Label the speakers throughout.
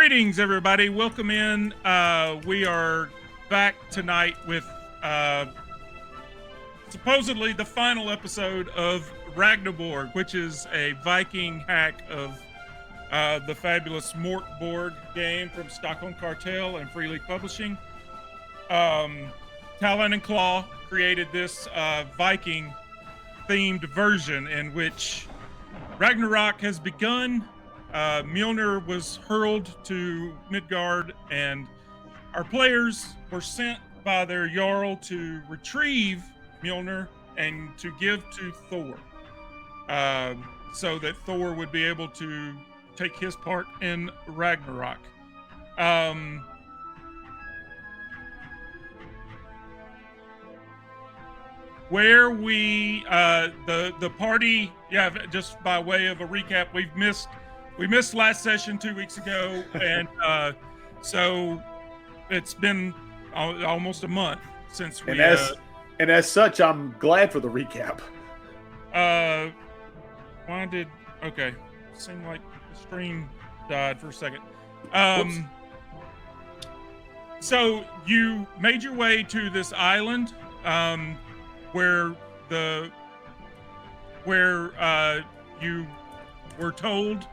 Speaker 1: Greetings, everybody. Welcome in. We are back tonight with supposedly the final episode of Ragnaborg, which is a Viking hack of the fabulous Mort board game from Stockholm Cartel and Free League Publishing. Talon and Claw created this Viking themed version in which Ragnarok has begun. Mjolnir was hurled to Midgard, and our players were sent by their Jarl to retrieve Mjolnir and to give to Thor, so that Thor would be able to take his part in Ragnarok. Where we the party, just by way of a recap, we missed last session 2 weeks ago, and so it's been almost a month since we.
Speaker 2: And as such, I'm glad for the recap.
Speaker 1: Okay, seemed like the stream died for a second. So you made your way to this island, where you were told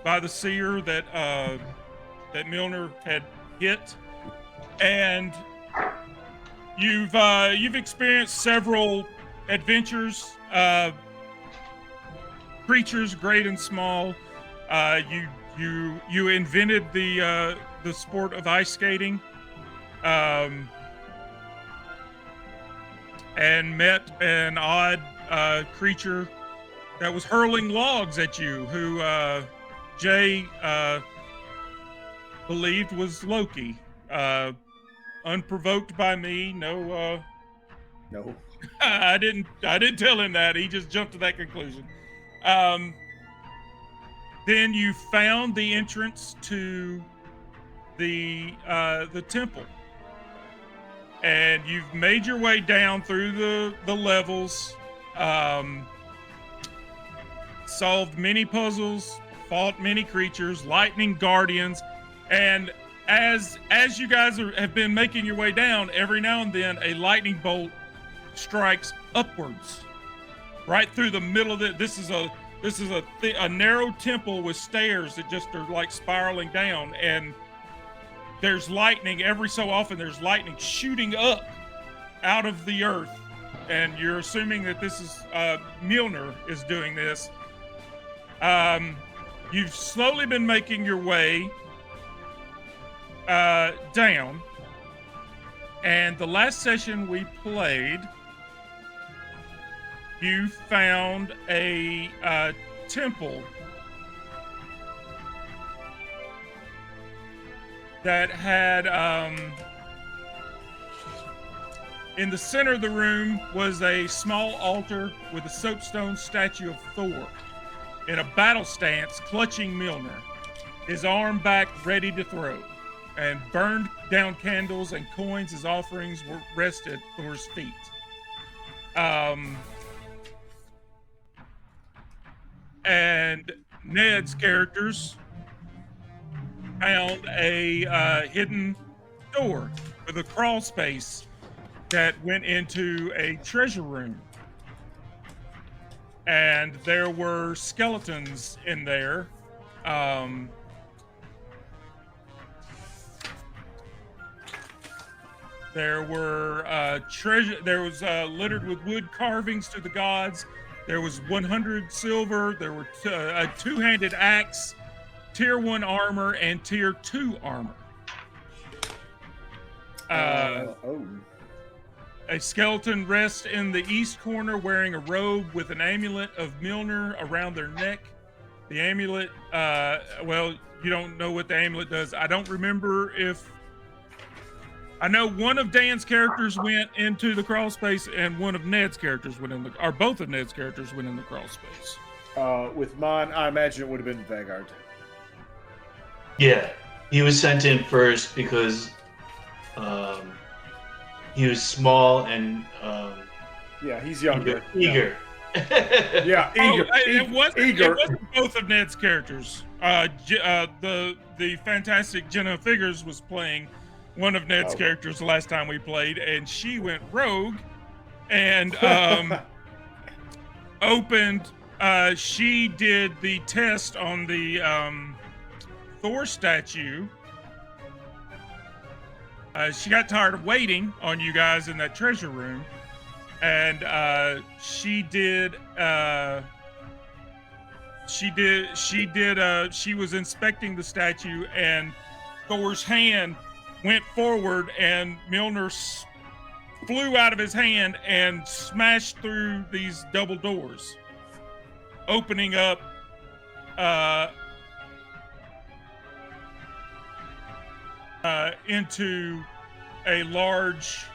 Speaker 1: by the seer that that Mjolnir had hit, and you've experienced several adventures, creatures great and small. You invented the sport of ice skating, and met an odd creature that was hurling logs at you, who Jay believed was Loki. Unprovoked by me. No. I didn't tell him that. He just jumped to that conclusion. Then you found the entrance to the temple, and you've made your way down through the levels, solved many puzzles, fought many creatures, lightning guardians, and as you guys have been making your way down, every now and then a lightning bolt strikes upwards, right through the middle of it. This is a narrow temple with stairs that just are like spiraling down, and there's lightning every so often. There's lightning shooting up out of the earth, and you're assuming that this is Mjolnir is doing this. You've slowly been making your way down, and the last session we played, you found a temple that had in the center of the room was a small altar with a soapstone statue of Thor in a battle stance, clutching Mjolnir, his arm back ready to throw, and burned down candles and coins as offerings were rested at Thor's feet. And Ned's characters found a hidden door with a crawl space that went into a treasure room. And there were skeletons in there. There were treasure. There was littered with wood carvings to the gods. There was 100 silver. There were a two-handed axe, tier 1 armor, and tier 2 armor. A skeleton rests in the east corner wearing a robe with an amulet of Mjolnir around their neck. The amulet, well, you don't know what the amulet does. I don't remember if... I know one of Dan's characters went into the crawl space, and one of Ned's characters went in the... or both of Ned's characters went in the crawl space.
Speaker 2: With mine, I imagine it would have been Vanguard.
Speaker 3: Yeah, he was sent in first because he was small and
Speaker 2: yeah, he's younger.
Speaker 3: Eager.
Speaker 2: Yeah,
Speaker 1: Oh,
Speaker 2: eager.
Speaker 1: it wasn't.
Speaker 2: eager.
Speaker 1: It wasn't both of Ned's characters. The fantastic Jenna Figures was playing one of Ned's
Speaker 2: Oh.
Speaker 1: characters the last time we played, and she went rogue and opened. She did the test on the Thor statue. She got tired of waiting on you guys in that treasure room, and she was inspecting the statue, and Thor's hand went forward, and Mjolnir flew out of his hand and smashed through these double doors, opening up into a large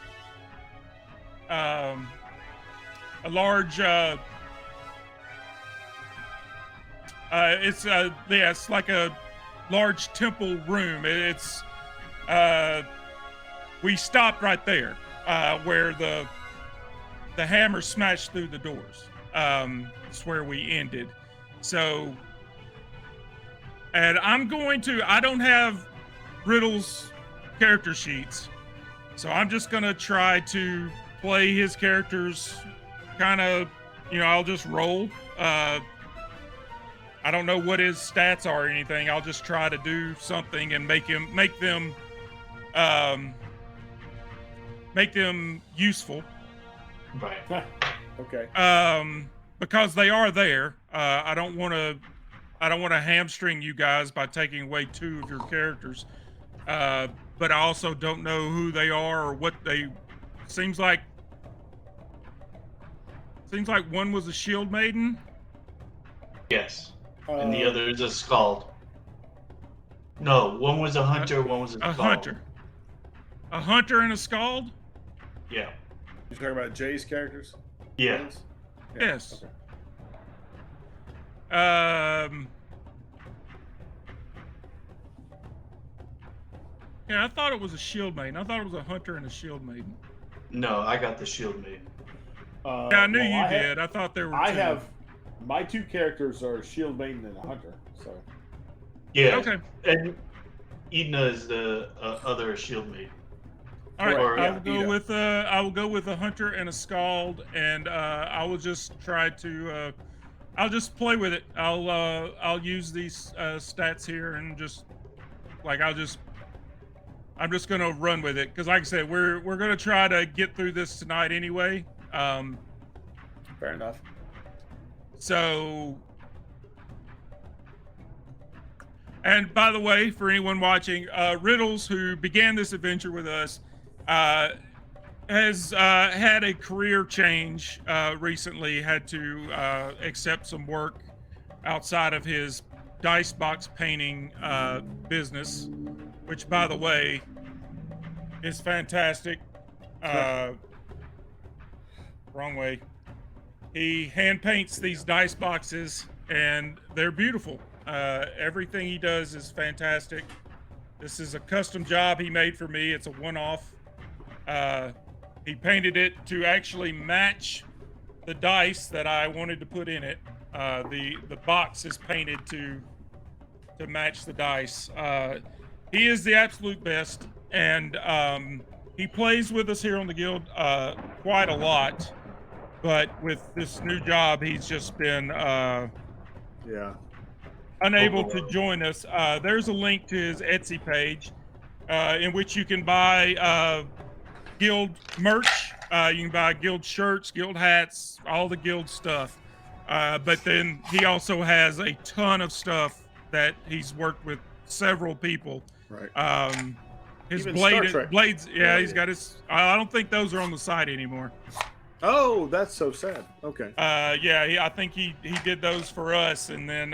Speaker 1: it's like a large temple room. We stopped right there where the hammer smashed through the doors. That's where we ended. So, and I don't have Riddle's character sheets, so I'm just gonna try to play his characters kind of, I'll just roll. I don't know what his stats are or anything. I'll just try to do something and make them useful.
Speaker 3: Right.
Speaker 2: Okay.
Speaker 1: Because they are there. I don't want to hamstring you guys by taking away two of your characters. But I also don't know who they are or what they. Seems like one was a shield maiden.
Speaker 3: Yes. And the other is a scald. No, one was a hunter, one was a scald.
Speaker 1: Hunter. A hunter and a scald?
Speaker 3: Yeah.
Speaker 2: You talking about Jay's characters?
Speaker 3: Yeah.
Speaker 1: Yes.
Speaker 2: Okay.
Speaker 1: Yeah, I thought it was a shield maiden. I thought it was a hunter and a shield maiden.
Speaker 3: No, I got the shield maiden.
Speaker 1: Yeah, I knew you did. I thought there were two.
Speaker 2: My two characters are a shield maiden and a hunter. So.
Speaker 3: Yeah.
Speaker 1: Okay.
Speaker 3: And Edna is the other shield maiden.
Speaker 1: All right.
Speaker 3: Or,
Speaker 1: I
Speaker 3: yeah,
Speaker 1: will go with a hunter and a scald, and I will just try to. I'll just play with it. I'll use these stats here and just I'm just gonna run with it because, like I said, we're gonna try to get through this tonight anyway.
Speaker 2: Fair enough.
Speaker 1: So, and by the way, for anyone watching, Riddles, who began this adventure with us, has had a career change recently, had to accept some work outside of his dice box painting business, which, by the way, is fantastic. Wrong way. He hand paints these dice boxes, and they're beautiful. Everything he does is fantastic. This is a custom job he made for me. It's a one-off. He painted it to actually match the dice that I wanted to put in it. The box is painted to match the dice. He is the absolute best, and he plays with us here on the guild quite a lot. But with this new job, he's just been unable to join us. There's a link to his Etsy page in which you can buy guild merch. You can buy guild shirts, guild hats, all the guild stuff. But then he also has a ton of stuff that he's worked with several people.
Speaker 2: Right.
Speaker 1: His
Speaker 2: Even Star Trek.
Speaker 1: blades. Yeah, he's got his. I don't think those are on the site anymore.
Speaker 2: Oh, that's so sad. Okay.
Speaker 1: Yeah, I think he did those for us, and then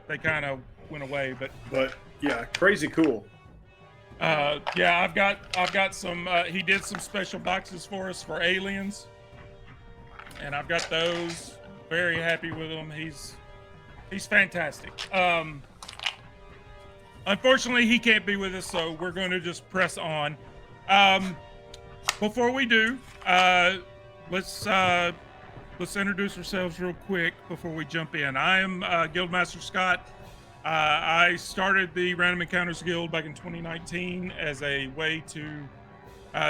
Speaker 1: they kind of went away.
Speaker 2: But yeah, crazy cool.
Speaker 1: Yeah, I've got some. He did some special boxes for us for aliens, and I've got those. Very happy with him. He's fantastic. Unfortunately, he can't be with us, so we're going to just press on. Before we do, let's let's introduce ourselves real quick before we jump in. I am Guildmaster Scott. I started the Random Encounters Guild back in 2019 as a way to.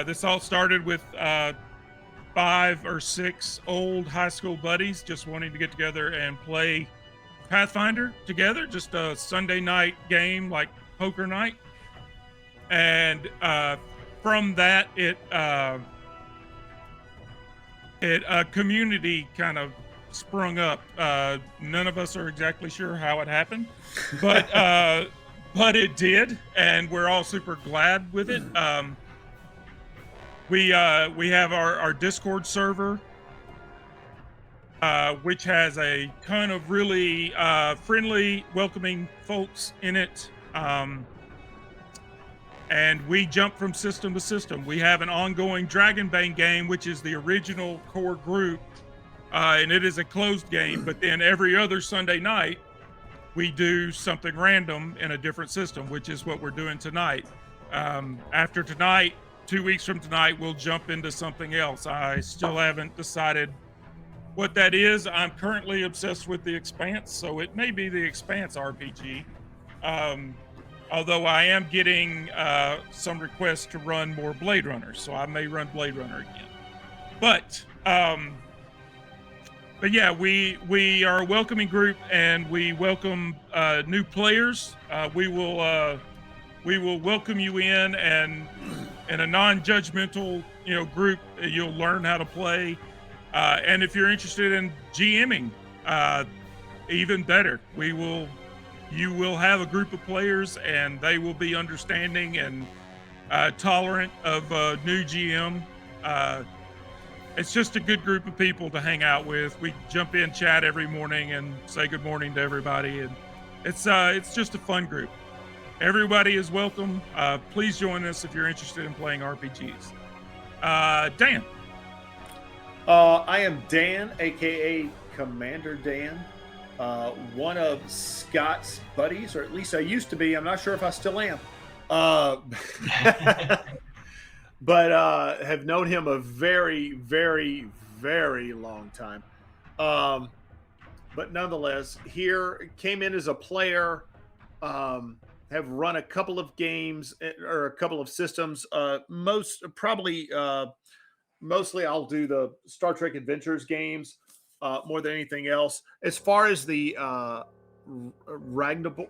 Speaker 1: This all started with 5 or 6 old high school buddies just wanting to get together and play Pathfinder together, just a Sunday night game like poker night. And from that, a community kind of sprung up. None of us are exactly sure how it happened, but it did, and we're all super glad with it. We have our Discord server, which has a ton of really friendly, welcoming folks in it. And we jump from system to system. We have an ongoing Dragonbane game, which is the original core group, and it is a closed game. But then every other Sunday night, we do something random in a different system, which is what we're doing tonight. After tonight, 2 weeks from tonight, we'll jump into something else. I still haven't decided what that is. I'm currently obsessed with The Expanse, so it may be The Expanse RPG. Although I am getting some requests to run more Blade Runner, so I may run Blade Runner again. But yeah, we are a welcoming group, and we welcome new players. We will welcome you in, and in a non-judgmental group, you'll learn how to play. And if you're interested in GMing, even better. You will have a group of players, and they will be understanding and tolerant of new GM. It's just a good group of people to hang out with. We jump in, chat every morning, and say good morning to everybody, and it's just a fun group. Everybody is welcome. Please join us if you're interested in playing RPGs. Dan.
Speaker 4: I am Dan, aka Commander Dan. One of Scott's buddies, or at least I used to be. I'm not sure if I still am. But have known him a very, very, very long time. But nonetheless, here came in as a player. Have run a couple of games or a couple of systems. Mostly I'll do the Star Trek Adventures games. More than anything else. As far as the Ragnaborg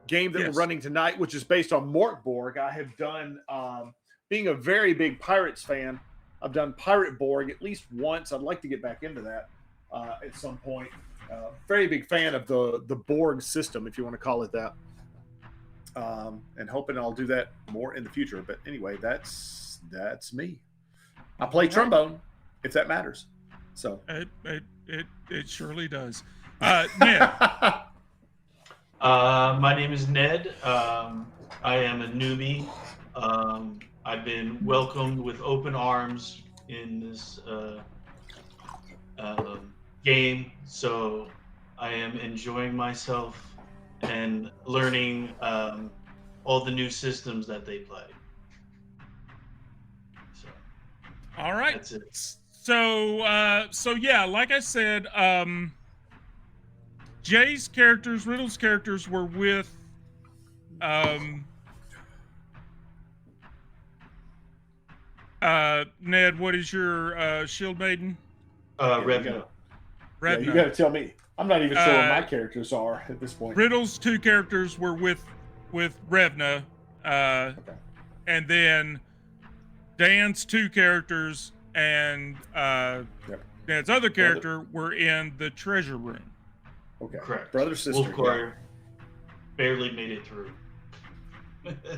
Speaker 4: game that we're running tonight, which is based on Morkborg, I have done, being a very big Pirates fan, I've done Pirate Borg at least once. I'd like to get back into that at some point. Very big fan of the Borg system, if you want to call it that. And hoping I'll do that more in the future. But anyway, that's me. I play trombone, if that matters. So
Speaker 1: it surely does. Ned.
Speaker 3: My name is Ned. I am a newbie. I've been welcomed with open arms in this game, so I am enjoying myself and learning all the new systems that they play. So,
Speaker 1: all right.
Speaker 3: That's it.
Speaker 1: So yeah, like I said, Jay's characters, Riddle's characters were with Ned, what is your shield maiden?
Speaker 3: Revna.
Speaker 2: Yeah, you got to tell me. I'm not even sure what my characters are at this point.
Speaker 1: Riddle's 2 characters were with Revna, okay. And then Dan's 2 characters and Dan's other character were in the treasure room.
Speaker 4: Okay.
Speaker 3: Correct.
Speaker 4: Brother, sister.
Speaker 3: Wolfgar barely made it through.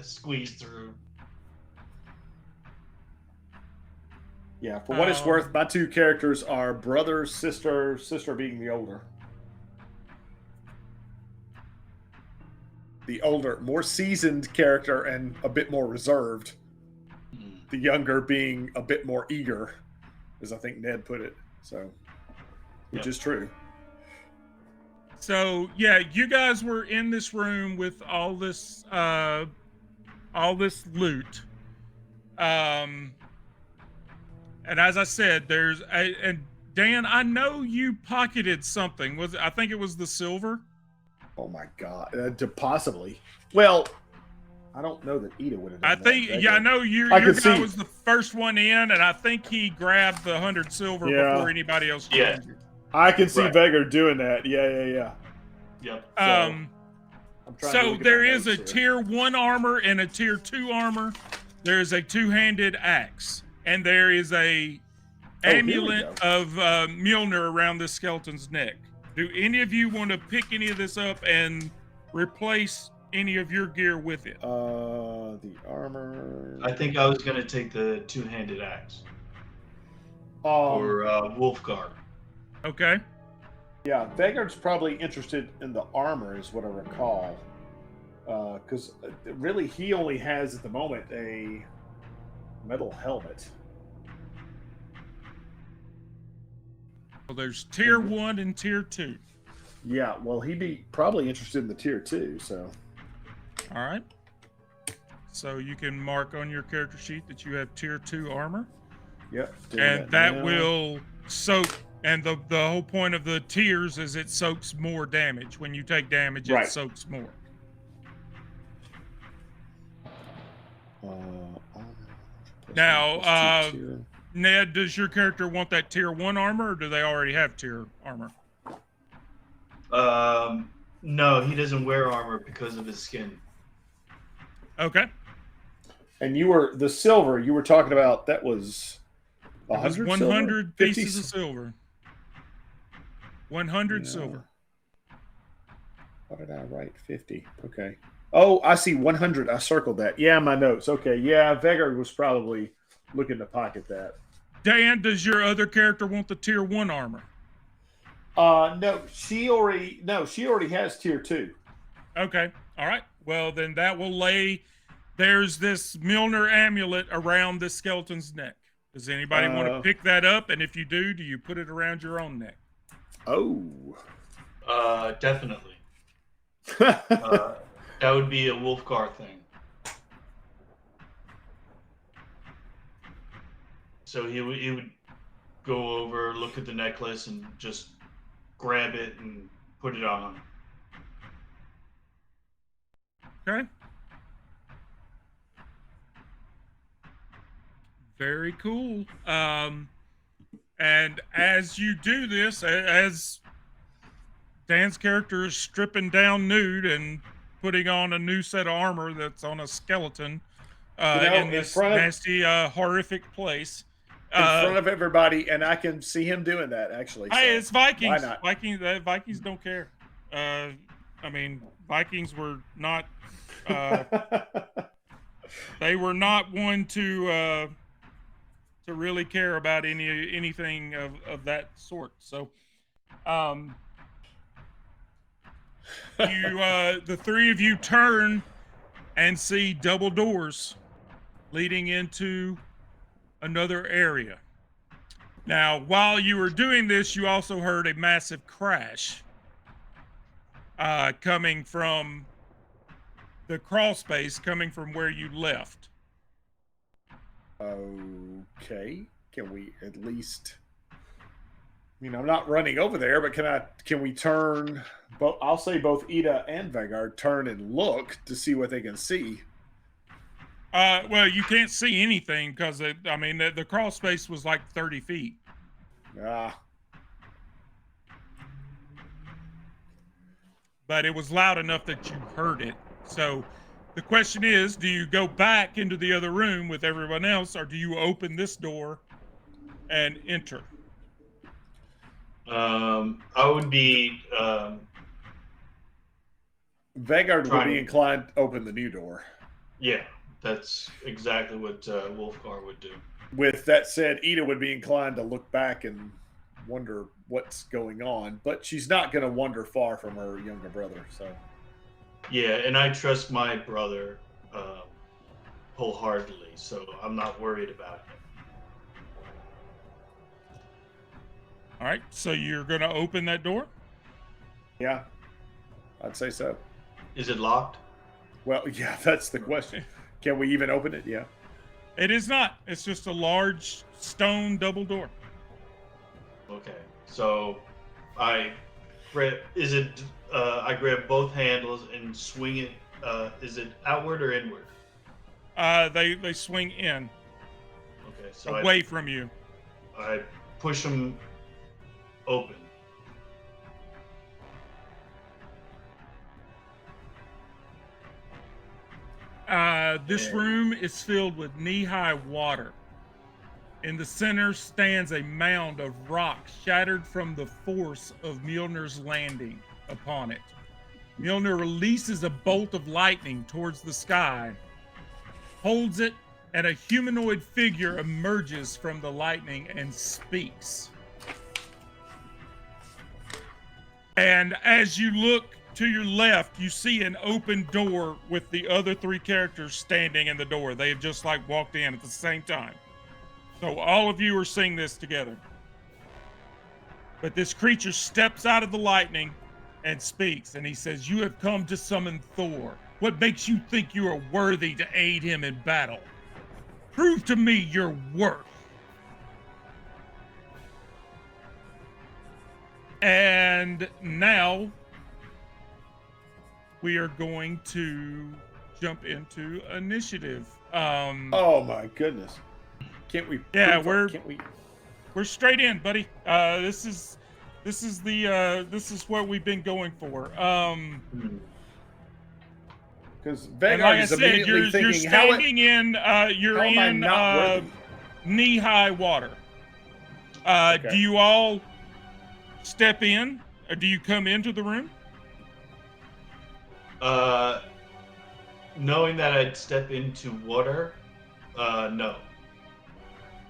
Speaker 3: Squeezed through.
Speaker 4: Yeah, for what it's worth, my 2 characters are brother, sister being the older. The older, more seasoned character and a bit more reserved. The younger being a bit more eager, as I think Ned put it. So, which is true.
Speaker 1: So yeah, you guys were in this room with all this loot. And as I said, and Dan, I know you pocketed something. I think it was the silver.
Speaker 4: Oh my god, possibly. Well, I don't know that Ida would have done
Speaker 1: I think,
Speaker 4: that.
Speaker 1: yeah, I know your guy was the first one in, and I think he grabbed the 100 silver before anybody else joined you.
Speaker 4: I can see Vegard doing that. Yeah.
Speaker 3: Yep.
Speaker 1: So there is a tier 1 armor and a tier 2 armor. There is a two-handed axe, and there is a amulet of Mjolnir around this skeleton's neck. Do any of you want to pick any of this up and replace any of your gear with it?
Speaker 4: The armor.
Speaker 3: I think I was gonna take the two-handed axe. Or Wolfguard.
Speaker 1: Okay.
Speaker 4: Yeah, Vegard's probably interested in the armor, is what I recall. Because really, he only has at the moment a metal helmet.
Speaker 1: Well, there's tier 1 and tier 2.
Speaker 4: Yeah, well, he'd be probably interested in the tier 2, so.
Speaker 1: All right. So you can mark on your character sheet that you have tier 2 armor.
Speaker 4: Yep.
Speaker 1: And that will soak. And the whole point of the tiers is it soaks more damage. When you take damage, it soaks more. Now, Ned, does your character want that tier 1 armor, or do they already have tier armor?
Speaker 3: No, he doesn't wear armor because of his skin.
Speaker 1: Okay.
Speaker 4: And the silver you were talking about, that was
Speaker 1: 100 pieces of silver. 100 silver.
Speaker 4: What did I write? 50. Okay. Oh, I see 100. I circled that. Yeah, my notes. Okay. Yeah, Vegard was probably looking to pocket that.
Speaker 1: Dan, does your other character want the tier 1 armor?
Speaker 4: No, she already has tier 2.
Speaker 1: Okay. All right. Well, then that will lay. There's this Mjolnir amulet around this skeleton's neck. Does anybody want to pick that up? And if you do you put it around your own neck?
Speaker 4: Oh.
Speaker 3: Definitely. That would be a Wolfguard thing. So he would go over, look at the necklace, and just grab it and put it on.
Speaker 1: Okay. Very cool. And as you do this, as Dan's character is stripping down nude and putting on a new set of armor that's on a skeleton in this nasty, horrific place.
Speaker 4: In front of everybody, and I can see him doing that, actually.
Speaker 1: Hey, it's Vikings.
Speaker 4: Why not?
Speaker 1: Vikings don't care. I mean, Vikings were not... they were not one to really care about anything of that sort. So, the three of you turn and see double doors leading into another area. Now, while you were doing this, you also heard a massive crash coming from the crawl space, coming from where you left.
Speaker 4: Okay. Can we at least... I mean, I'm not running over there, but can we turn... I'll say both Ida and Vegard turn and look to see what they can see.
Speaker 1: Well, you can't see anything because, the crawl space was like 30 feet. But it was loud enough that you heard it. So the question is, do you go back into the other room with everyone else, or do you open this door and enter?
Speaker 3: I would be...
Speaker 4: Vegard would be inclined to open the new door.
Speaker 3: Yeah, that's exactly what Wolfgar would do.
Speaker 4: With that said, Ida would be inclined to look back and wonder what's going on, but she's not going to wander far from her younger brother. So,
Speaker 3: yeah, and I trust my brother wholeheartedly, so I'm not worried about it.
Speaker 1: All right, so you're going to open that door?
Speaker 4: Yeah, I'd say so.
Speaker 3: Is it locked?
Speaker 4: Well, yeah, that's the question. Can we even open it? Yeah.
Speaker 1: It is not. It's just a large stone double door.
Speaker 3: Okay, so I grab. Is it? I grab both handles and swing it. Is it outward or inward?
Speaker 1: They swing in,
Speaker 3: Okay, so
Speaker 1: away from you.
Speaker 3: I push them open.
Speaker 1: This room is filled with knee-high water. In the center stands a mound of rock shattered from the force of Mjolnir's landing upon it. Mjolnir releases a bolt of lightning towards the sky, holds it, and a humanoid figure emerges from the lightning and speaks. And as you look to your left, you see an open door with the other three characters standing in the door. They have just like walked in at the same time. So all of you are seeing this together. But this creature steps out of the lightning and speaks, and he says, "You have come to summon Thor. What makes you think you are worthy to aid him in battle? Prove to me your worth." And now we are going to jump into initiative.
Speaker 4: Oh my goodness! Can't we?
Speaker 1: Yeah,
Speaker 4: Can't we?
Speaker 1: We're straight in, buddy. This is what we've been going for.
Speaker 4: Because
Speaker 1: And
Speaker 4: Vegard
Speaker 1: like I
Speaker 4: is
Speaker 1: said,
Speaker 4: immediately
Speaker 1: you're
Speaker 4: thinking,
Speaker 1: standing in you're
Speaker 4: how am I
Speaker 1: in
Speaker 4: not worthy?
Speaker 1: knee-high water.
Speaker 4: Okay.
Speaker 1: Do you all step in, or do you come into the room?
Speaker 3: Knowing that I'd step into water, no.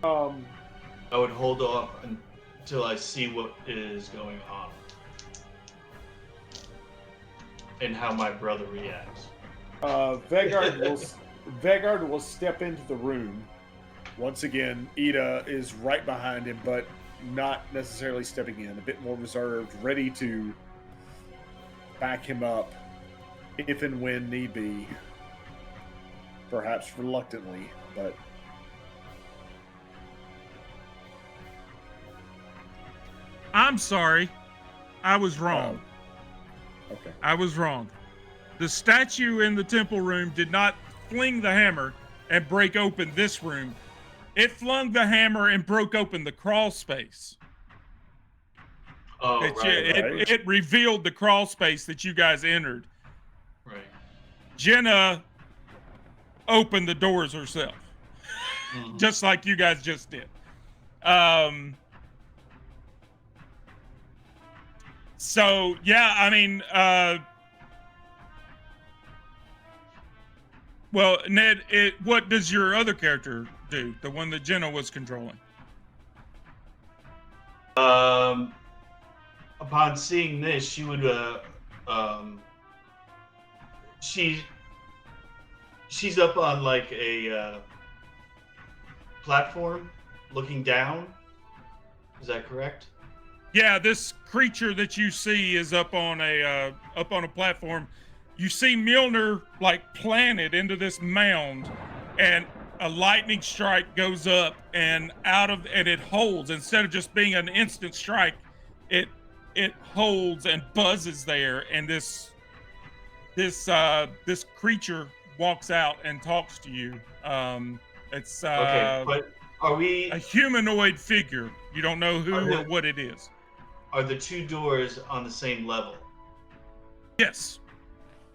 Speaker 3: I would hold off until I see what is going on and how my brother reacts.
Speaker 4: Vegard will step into the room. Once again, Ida is right behind him, but not necessarily stepping in. A bit more reserved, ready to back him up if and when need be. Perhaps reluctantly, but...
Speaker 1: I'm sorry. I was wrong.
Speaker 4: Okay.
Speaker 1: I was wrong. The statue in the temple room did not fling the hammer and break open this room. It flung the hammer and broke open the crawl space.
Speaker 3: Oh, right.
Speaker 1: It revealed the crawl space that you guys entered.
Speaker 3: Right.
Speaker 1: Jenna opened the doors herself, just like you guys just did. So yeah, I mean, well, Ned, what does your other character do? The one that Jenna was controlling?
Speaker 3: Upon seeing this, she would, she's up on like a platform, looking down. Is that correct?
Speaker 1: Yeah, this creature that you see is up on a platform. You see Mjolnir like planted into this mound, and a lightning strike goes up and it holds. Instead of just being an instant strike, it holds and buzzes there, and this creature walks out and talks to you. It's
Speaker 3: Okay, but are we
Speaker 1: a humanoid figure? You don't know who or what it is.
Speaker 3: Are the two doors on the same level?
Speaker 1: Yes.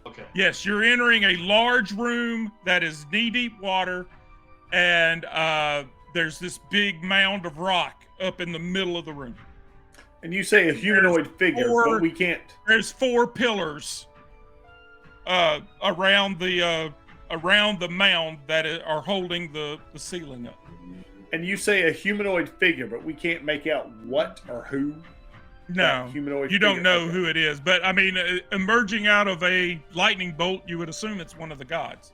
Speaker 3: Okay.
Speaker 1: Yes, you're entering a large room that is knee-deep water, and there's this big mound of rock up in the middle of the room.
Speaker 4: And you say a humanoid figure, but we can't.
Speaker 1: There's 4 pillars around the mound that are holding the ceiling up.
Speaker 4: And you say a humanoid figure, but we can't make out what or who.
Speaker 1: No,
Speaker 4: humanoid
Speaker 1: you don't
Speaker 4: figure.
Speaker 1: know
Speaker 4: Okay.
Speaker 1: who it is, but I mean, emerging out of a lightning bolt, you would assume it's one of the gods.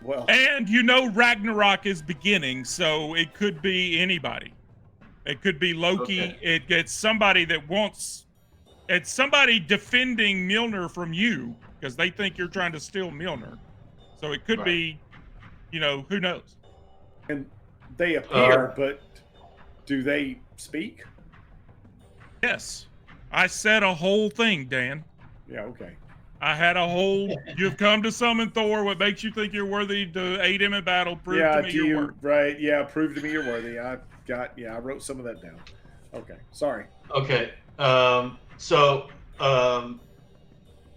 Speaker 4: Well,
Speaker 1: And you know Ragnarok is beginning, so it could be anybody. It could be Loki.
Speaker 3: Okay.
Speaker 1: It's somebody that wants. It's somebody defending Mjolnir from you because they think you're trying to steal Mjolnir. So it could
Speaker 3: Right.
Speaker 1: be, who knows?
Speaker 4: and they appear, but Do they speak?
Speaker 1: Yes. I said a whole thing, Dan.
Speaker 4: Yeah, okay.
Speaker 1: I had a whole, you've come to summon Thor. What makes you think you're worthy to aid him in battle? Prove to me your worth.
Speaker 4: Right, yeah, prove to me you're worthy. I wrote some of that down. Okay, sorry.
Speaker 3: Okay.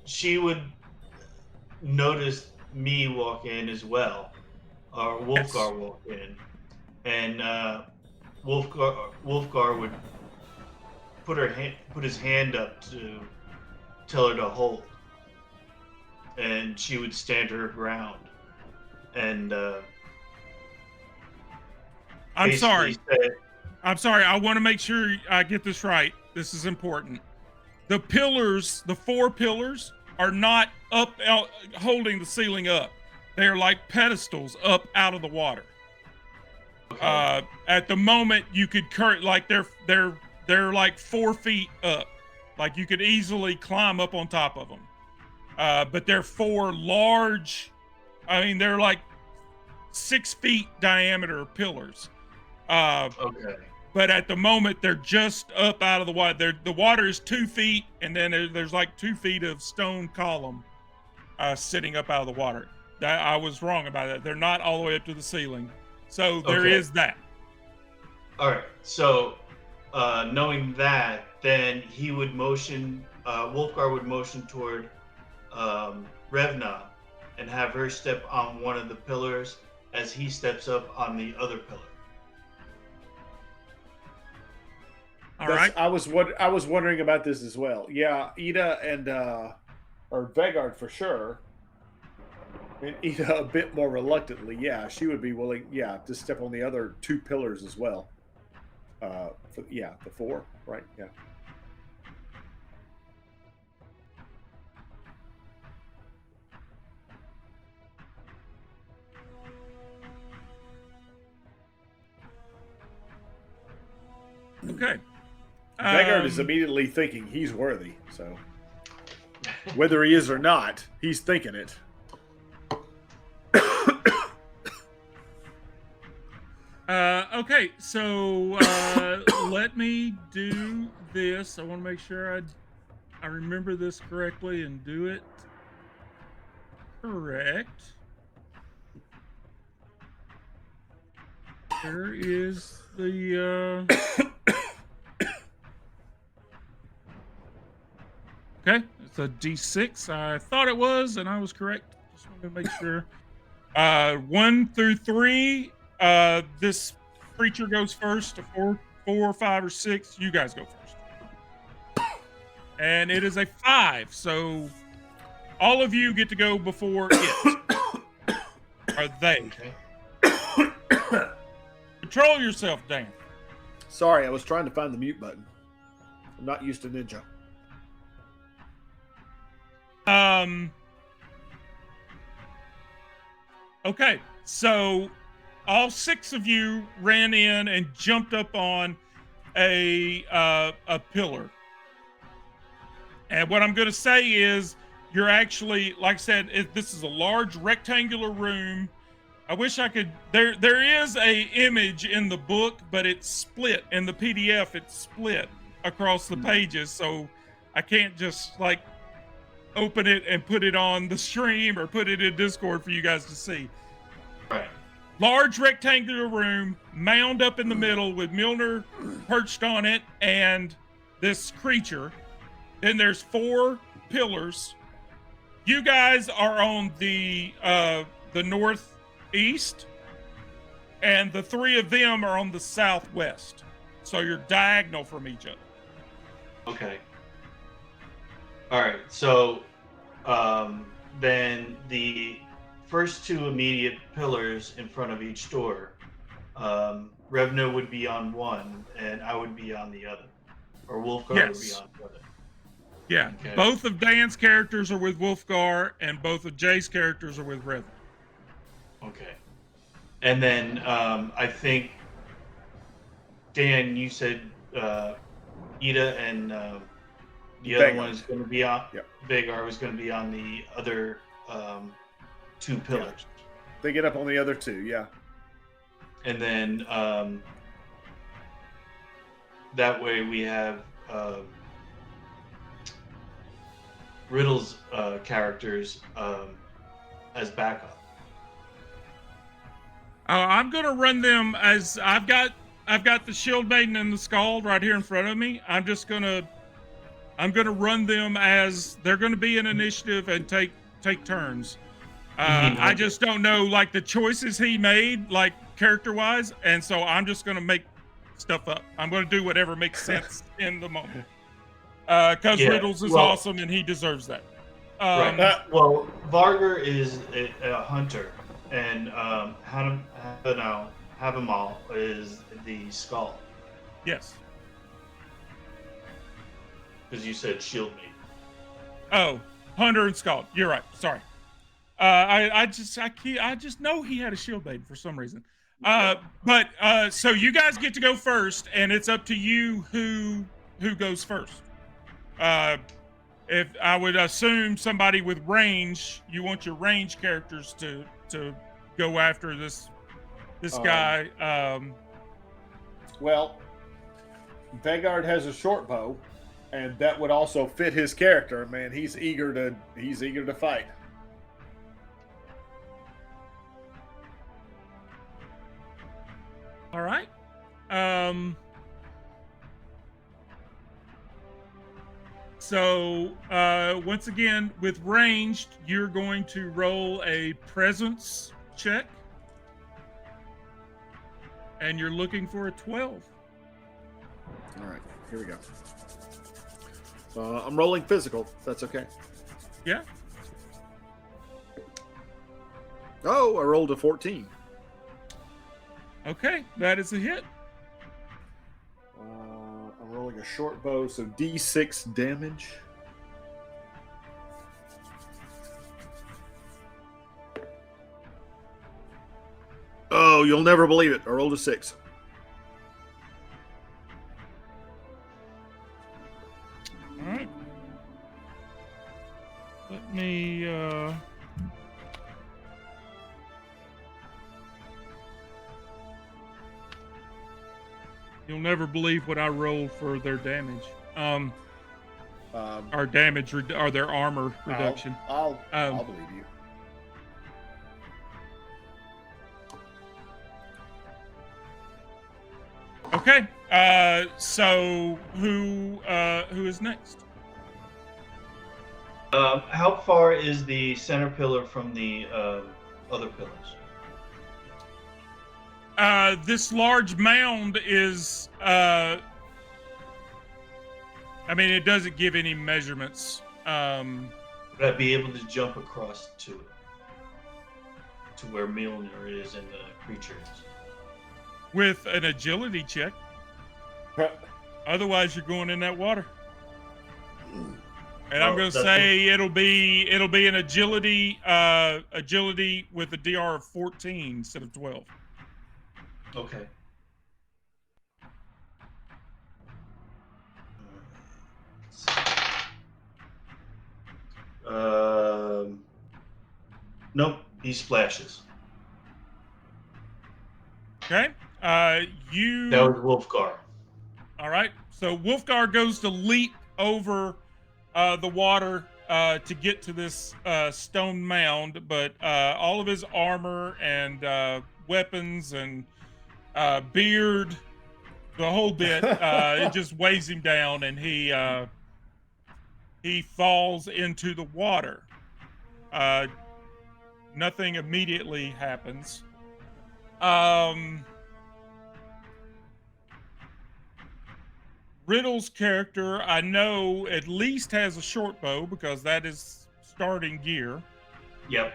Speaker 3: She would notice me walk in as well, or Wolfgar walk in, and Wolfgar would put his hand up to tell her to hold, and she would stand her ground, and
Speaker 1: I'm sorry.
Speaker 3: said,
Speaker 1: I'm sorry. I want to make sure I get this right. This is important. The pillars, the 4 pillars, are not up out, holding the ceiling up. They're like pedestals up out of the water.
Speaker 3: okay.
Speaker 1: At the moment, you could like they're like 4 feet up. Like you could easily climb up on top of them. But they're 4 large. I mean, they're like 6 feet diameter pillars.
Speaker 3: Okay.
Speaker 1: But at the moment, they're just up out of the water. The water is 2 feet, and then there's like 2 feet of stone column sitting up out of the water. I was wrong about that. They're not all the way up to the ceiling. So there is that.
Speaker 3: All right. So knowing that, then he would motion, Wolfgar would motion toward Revna and have her step on one of the pillars as he steps up on the other pillar.
Speaker 1: All right.
Speaker 4: I was wondering about this as well. Yeah, Ida and or Vegard for sure. And Ida a bit more reluctantly. Yeah, she would be willing. Yeah, to step on the other 2 pillars as well. The 4, right? Yeah.
Speaker 1: Okay.
Speaker 4: Vegard is immediately thinking he's worthy. So whether he is or not, he's thinking it.
Speaker 1: Okay, so let me do this. I want to make sure I remember this correctly and do it correct. There is the okay, it's a D6. I thought it was, and I was correct. Just wanted to make sure. 1 through 3. This creature goes first. 4, 5, or 6. You guys go first. And it is a 5. So all of you get to go before it. Are they?
Speaker 3: Okay.
Speaker 1: Control yourself, Dan.
Speaker 4: Sorry, I was trying to find the mute button. I'm not used to Ninja.
Speaker 1: Okay, so all 6 of you ran in and jumped up on a pillar. And what I'm going to say is, you're actually, like I said, this is a large rectangular room. I wish I could. There is a image in the book, but it's split in the PDF. It's split across the pages, so I can't just like open it and put it on the stream or put it in Discord for you guys to see.
Speaker 3: Right.
Speaker 1: Large rectangular room, mound up in the middle with Milner perched on it and this creature. Then there's 4 pillars. You guys are on the northeast, and the 3 of them are on the southwest. So you're diagonal from each other.
Speaker 3: Okay. All right. So then the first 2 immediate pillars in front of each door, Revna would be on one, and I would be on the other, or Wolfgar would be on the other.
Speaker 1: Yeah. Okay. Both of Dan's characters are with Wolfgar, and both of Jay's characters are with Revna.
Speaker 3: Okay. And then I think, Dan, you said Ida and the other one is going to be on.
Speaker 4: Yep.
Speaker 3: Vagar was going to be on the other 2 pillars.
Speaker 4: Yeah. They get up on the other 2, yeah.
Speaker 3: And then That way we have Riddle's characters as backup.
Speaker 1: I'm gonna run them as I've got the Shield Maiden and the Scald right here in front of me. I'm gonna run them as they're gonna be an initiative and take turns. I just don't know like the choices he made, like character wise, and so I'm just gonna make stuff up. I'm gonna do whatever makes sense in the moment. Because Riddles is awesome and he deserves that.
Speaker 3: Right. Well, Varger is a hunter, and Havamal is the skull.
Speaker 1: Yes.
Speaker 3: Because you said shield me.
Speaker 1: Oh, hunter and Scald. You're right. Sorry. I just know he had a shield maiden for some reason. But so you guys get to go first, and it's up to you who goes first. If I would assume somebody with range, you want your range characters to go after this guy.
Speaker 4: Well, Vanguard has a short bow, and that would also fit his character. Man, he's eager to fight.
Speaker 1: All right. So once again, with ranged, you're going to roll a presence check, and you're looking for a 12.
Speaker 4: All right, here we go. I'm rolling physical. If that's okay.
Speaker 1: Yeah.
Speaker 4: Oh, I rolled a 14.
Speaker 1: Okay, that is a hit.
Speaker 4: I'm rolling a short bow, so D6 damage. Oh, you'll never believe it. I rolled a 6.
Speaker 1: All right. Let me You'll never believe what I rolled for their damage. Our damage or their armor reduction.
Speaker 4: I'll believe you.
Speaker 1: Okay. So who is next?
Speaker 3: How far is the center pillar from the other pillars?
Speaker 1: This large mound is I mean, it doesn't give any measurements.
Speaker 3: Would I be able to jump across to it? To where Mjolnir is and the creature is?
Speaker 1: With an agility check. Otherwise, you're going in that water. And I'm going to say it'll be an agility with a DR of 14 instead of 12.
Speaker 3: Okay. Nope. He splashes.
Speaker 1: Okay.
Speaker 3: That was Wolfgar.
Speaker 1: All right. So Wolfgar goes to leap over the water to get to this stone mound, but all of his armor and weapons and beard, the whole bit, it just weighs him down, and he falls into the water. Nothing immediately happens. Riddle's character, I know, at least has a short bow because that is starting gear.
Speaker 3: Yep.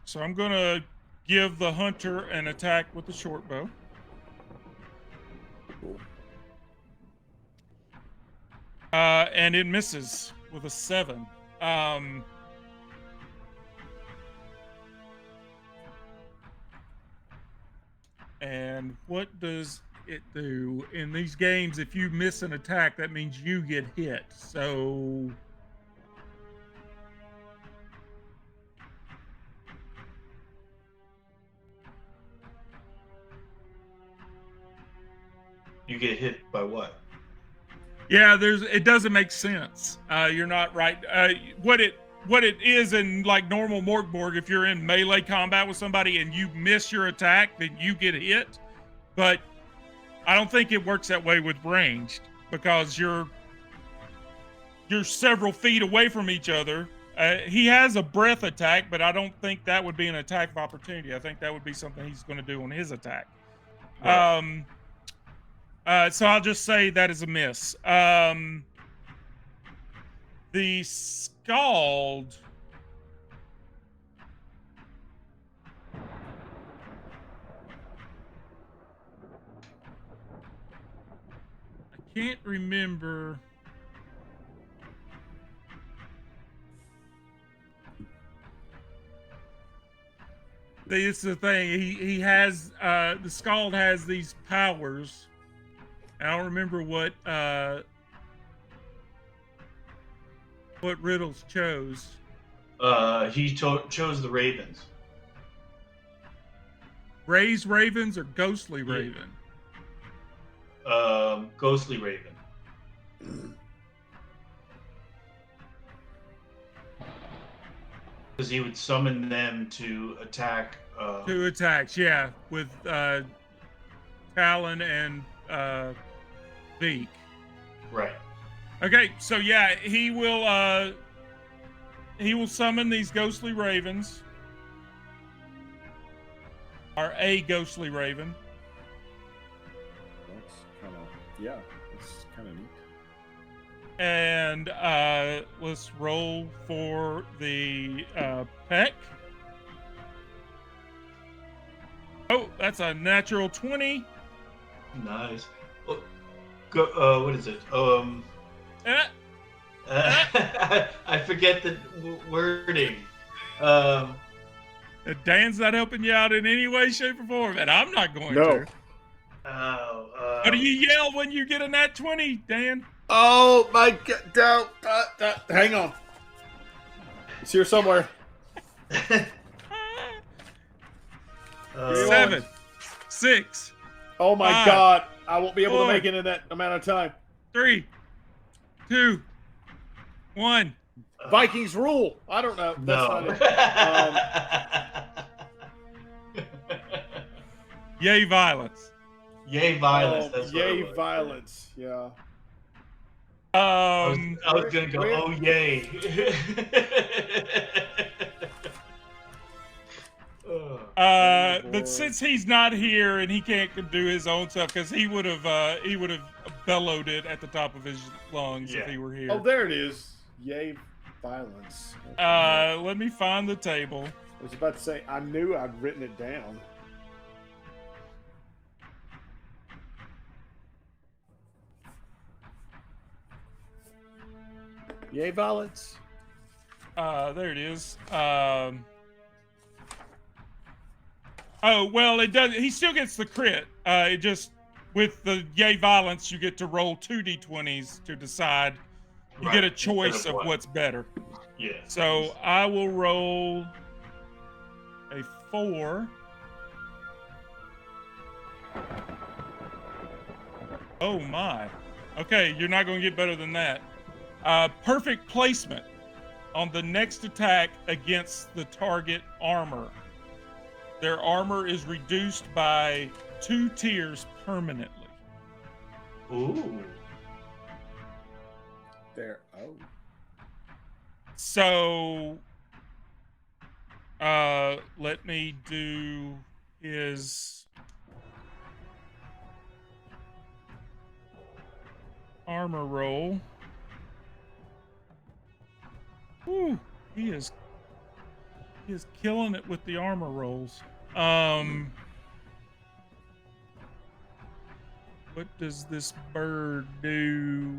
Speaker 1: So I'm going to give the hunter an attack with the short bow.
Speaker 4: Cool.
Speaker 1: And it misses with a 7. And what does it do? In these games, if you miss an attack, that means you get hit. So
Speaker 3: You get hit by what?
Speaker 1: Yeah, it doesn't make sense. You're not right. What it is in like normal Morgborg, if you're in melee combat with somebody and you miss your attack, then you get hit. But I don't think it works that way with ranged because you're several feet away from each other. He has a breath attack, but I don't think that would be an attack of opportunity. I think that would be something he's going to do on his attack. Right. So I'll just say that is a miss. The Scald. I can't remember. This is the thing. He has the Scald has these powers. I don't remember what Riddles chose.
Speaker 3: He chose the Ravens.
Speaker 1: Raised Ravens or Ghostly Raven?
Speaker 3: Ghostly Raven. Because he would summon them to attack.
Speaker 1: Two attacks, yeah, with Talon and Beak.
Speaker 3: Right.
Speaker 1: Okay, so yeah, he will summon these ghostly ravens. Or a ghostly raven.
Speaker 4: That's kind of, yeah, that's kind of neat.
Speaker 1: And let's roll for the peck. Oh, that's a natural 20.
Speaker 3: Nice. Go. What is it? I forget the wording.
Speaker 1: Dan's not helping you out in any way, shape, or form, and I'm not going
Speaker 4: to.
Speaker 1: What do you yell when you get a nat 20, Dan?
Speaker 4: Oh my God! Hang on. It's here somewhere.
Speaker 1: 7, 6.
Speaker 4: Oh my
Speaker 1: 5,
Speaker 4: God! I won't be able
Speaker 1: 4,
Speaker 4: to make it in that amount of time.
Speaker 1: 3, 2, 1.
Speaker 4: Vikings rule. I don't know. That's not
Speaker 3: it.
Speaker 1: Yay violence.
Speaker 3: Yay violence. That's
Speaker 4: yay violence. Yeah.
Speaker 3: I was gonna go. Oh yay.
Speaker 1: But since he's not here and he can't do his own stuff, because he would have bellowed it at the top of his lungs if he were here.
Speaker 4: Oh, there it is. Yay violence.
Speaker 1: Let me find the table.
Speaker 4: I was about to say I knew I'd written it down. Yay violence.
Speaker 1: There it is. Oh, well, it does. He still gets the crit. It just, with the yay violence, you get to roll 2d20s to decide. You get a choice of what's better.
Speaker 3: Yeah.
Speaker 1: So I will roll a 4. Oh my. Okay, you're not going to get better than that. Perfect placement on the next attack against the target armor. Their armor is reduced by 2 tiers permanently.
Speaker 3: Ooh.
Speaker 4: There. Oh.
Speaker 1: So, let me do his armor roll. Ooh, he is killing it with the armor rolls. What does this bird do?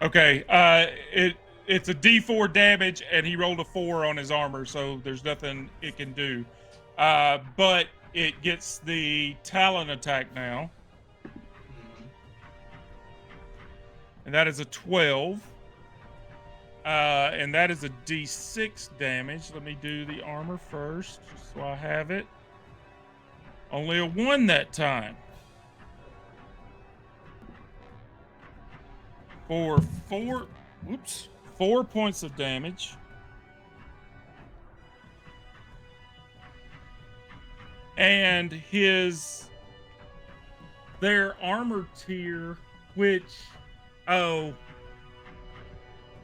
Speaker 1: Okay, it's a D4 damage, and he rolled a 4 on his armor, so there's nothing it can do. But it gets the Talon attack now. And that is a 12. And that is a D6 damage. Let me do the armor first, just so I have it. Only a 1 that time. For 4 points of damage. And their armor tier, which, oh,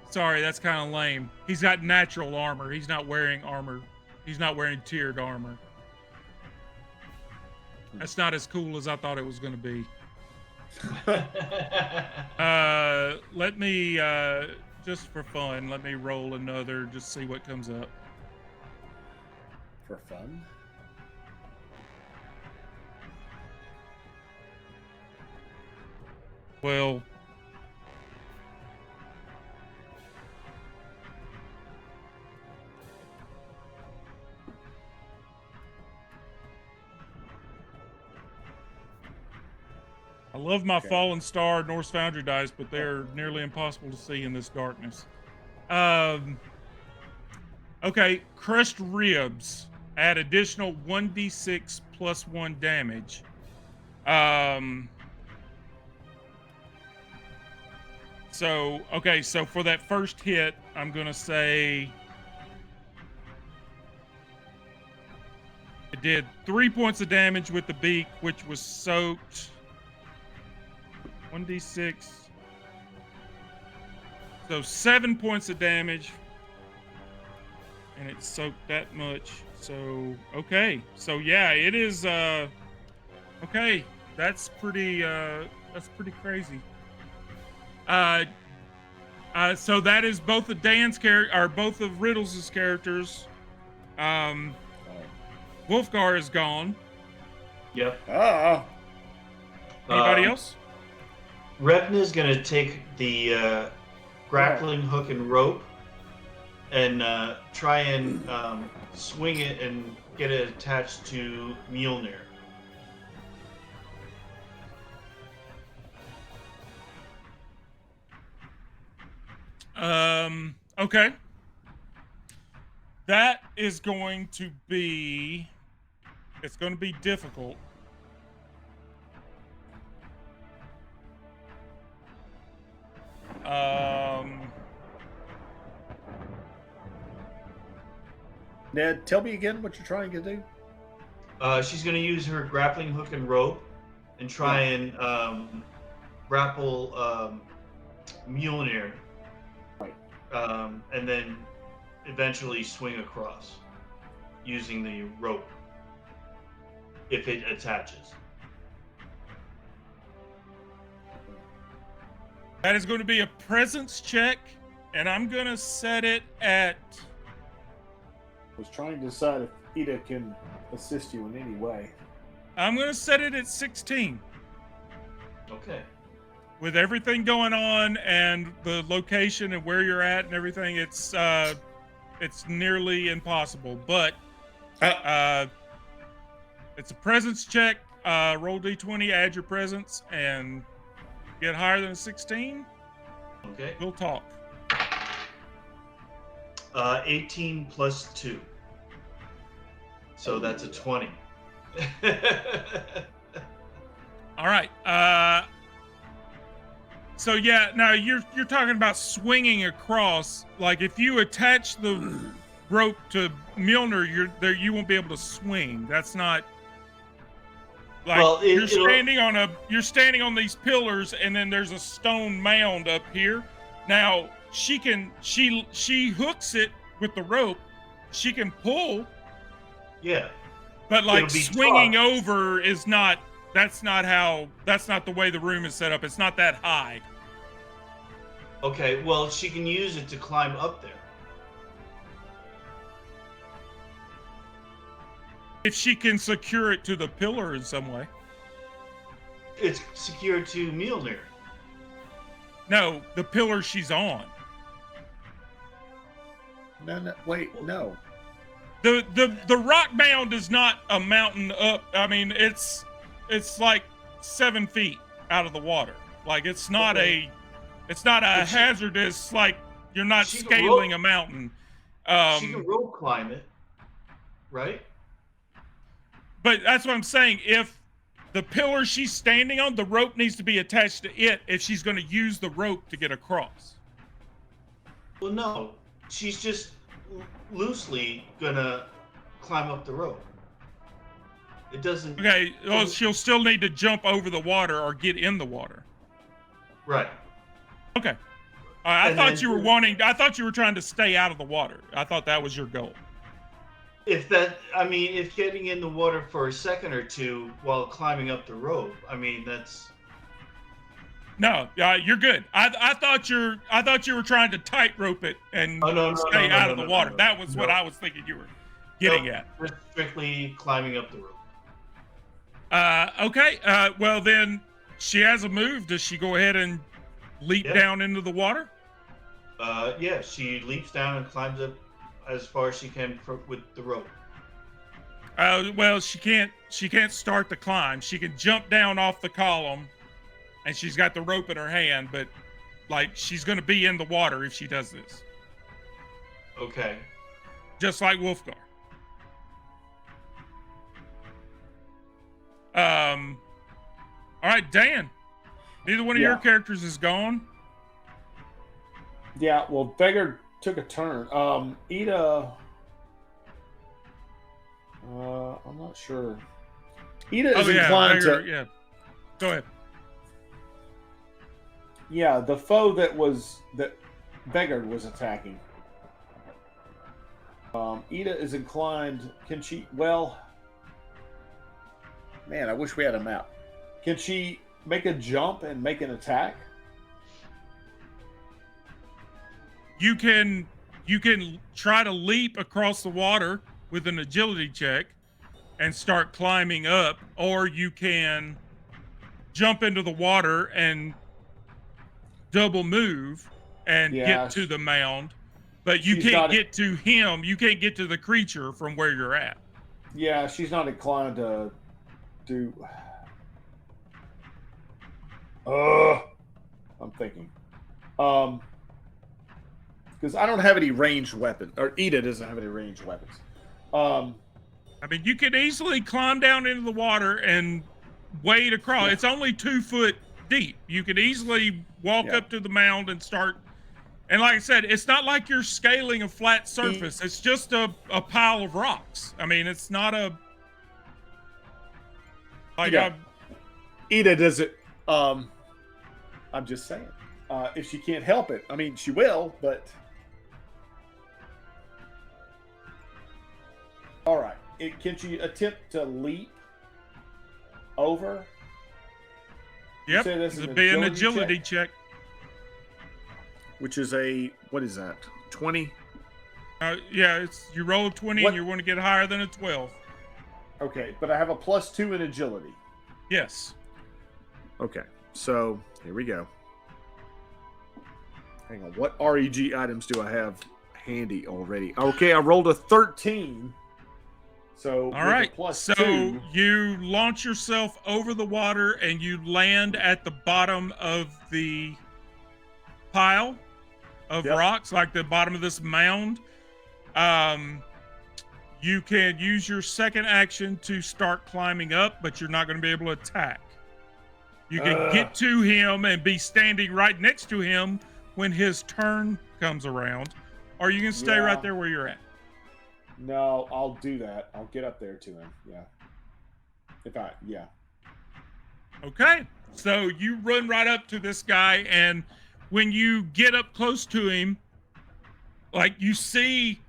Speaker 1: sorry, that's kind of lame. He's got natural armor. He's not wearing armor. He's not wearing tiered armor. That's not as cool as I thought it was going to be. Let me, just for fun, let me roll another, just see what comes up.
Speaker 4: For fun?
Speaker 1: Well, I love my Fallen Star Norse Foundry dice, but they're nearly impossible to see in this darkness. Okay, Crushed Ribs. Add additional 1d6 plus 1 damage. So for that first hit, I'm going to say it did 3 points of damage with the beak, which was soaked. 1d6. So 7 points of damage. And it soaked that much. So, okay. So yeah, it is, okay. That's pretty crazy. So that is both of Dan's character, or both of Riddles' characters. Wolfgar is gone.
Speaker 3: Yep.
Speaker 1: Anybody else?
Speaker 3: Revna's gonna take the grappling hook and rope and try and swing it and get it attached to Mjolnir.
Speaker 1: Okay. That is going to be... It's going to be difficult.
Speaker 4: Ned, tell me again what you're trying to do.
Speaker 3: She's going to use her grappling hook and rope and try and grapple Mjolnir.
Speaker 4: Right.
Speaker 3: And then eventually swing across using the rope if it attaches.
Speaker 1: That is going to be a presence check, and I'm going to set it at...
Speaker 2: I was trying to decide if Ida can assist you in any way.
Speaker 1: I'm going to set it at 16.
Speaker 3: Okay.
Speaker 1: With everything going on and the location and where you're at and everything, it's nearly impossible. But it's a presence check. Roll d20, add your presence, and get higher than a 16.
Speaker 3: Okay.
Speaker 1: We'll talk.
Speaker 3: 18 plus 2. So that's a 20.
Speaker 1: All right. So yeah, now you're talking about swinging across. Like if you attach the rope to Mjolnir, you won't be able to swing. That's not like
Speaker 3: well,
Speaker 1: you're standing on these pillars, and then there's a stone mound up here. Now she hooks it with the rope. She can pull.
Speaker 3: Yeah.
Speaker 1: But like swinging over is not. That's not the way the room is set up. It's not that high.
Speaker 3: Okay, well, she can use it to climb up there.
Speaker 1: If she can secure it to the pillar in some way.
Speaker 3: It's secured to Mjolnir.
Speaker 1: No, the pillar she's on.
Speaker 4: No, wait, no.
Speaker 1: The rock mound is not a mountain up. I mean, it's like 7 feet out of the water. Like it's not a hazardous, like you're not scaling a mountain.
Speaker 3: She can rope climb it, right?
Speaker 1: but that's what I'm saying. If the pillar she's standing on, the rope needs to be attached to it if she's going to use the rope to get across.
Speaker 3: Well, no, she's just loosely gonna climb up the rope. It doesn't.
Speaker 1: Okay, well, she'll still need to jump over the water or get in the water.
Speaker 3: Right.
Speaker 1: Okay. I
Speaker 3: And
Speaker 1: thought
Speaker 3: then-
Speaker 1: you were wanting. I thought you were trying to stay out of the water. I thought that was your goal.
Speaker 3: If getting in the water for a second or two while climbing up the rope, I mean, that's.
Speaker 1: No, you're good. I thought you were trying to tightrope it and stay out of the water. That was what I was thinking you were getting at.
Speaker 3: Just strictly climbing up the rope.
Speaker 1: Okay. Well, then she has a move. Does she go ahead and leap down into the water?
Speaker 3: Yeah, she leaps down and climbs up as far as she can with the rope.
Speaker 1: Well, she can't start the climb. She can jump down off the column, and she's got the rope in her hand, but like she's going to be in the water if she does this.
Speaker 3: Okay.
Speaker 1: Just like Wolfgar. All right, Dan. Neither one of your characters is gone.
Speaker 2: Yeah, well, Beggar took a turn. Ida, I'm not sure. Ida is inclined to.
Speaker 1: Yeah. Go ahead.
Speaker 2: Yeah, the foe that Beggar was attacking. Ida is inclined. Can she? Well, man, I wish we had a map. Can she make a jump and make an attack?
Speaker 1: You can try to leap across the water with an agility check and start climbing up, or you can jump into the water and double move and get to the mound. But you can't get to him. You can't get to the creature from where you're at.
Speaker 2: Yeah, she's not inclined to do. I'm thinking. Because I don't have any ranged weapons, or Ida doesn't have any ranged weapons.
Speaker 1: I mean, you could easily climb down into the water and wade across. Yeah. It's only 2 foot deep. You could easily walk up to the mound and start. And like I said, it's not like you're scaling a flat surface. It's just a pile of rocks. I mean, it's not a. Like
Speaker 2: Ida does it. I'm just saying. If she can't help it, I mean, she will, but. All right. Can she attempt to leap over?
Speaker 1: Yep. It'd be an agility check.
Speaker 2: Which is what is that? 20?
Speaker 1: Yeah, you roll a 20 and you want to get higher than a 12.
Speaker 2: Okay, but I have a +2 in agility.
Speaker 1: Yes.
Speaker 2: Okay, so here we go. Hang on, what REG items do I have handy already? Okay, I rolled a 13. So
Speaker 1: all right,
Speaker 2: +2.
Speaker 1: so you launch yourself over the water and you land at the bottom of the pile of rocks, like the bottom of this mound. You can use your second action to start climbing up, but you're not going to be able to attack. You can get to him and be standing right next to him when his turn comes around, or you can stay right there where you're at.
Speaker 2: No, I'll do that. I'll get up there to him. Yeah. Okay,
Speaker 1: so you run right up to this guy, and when you get up close to him, like you see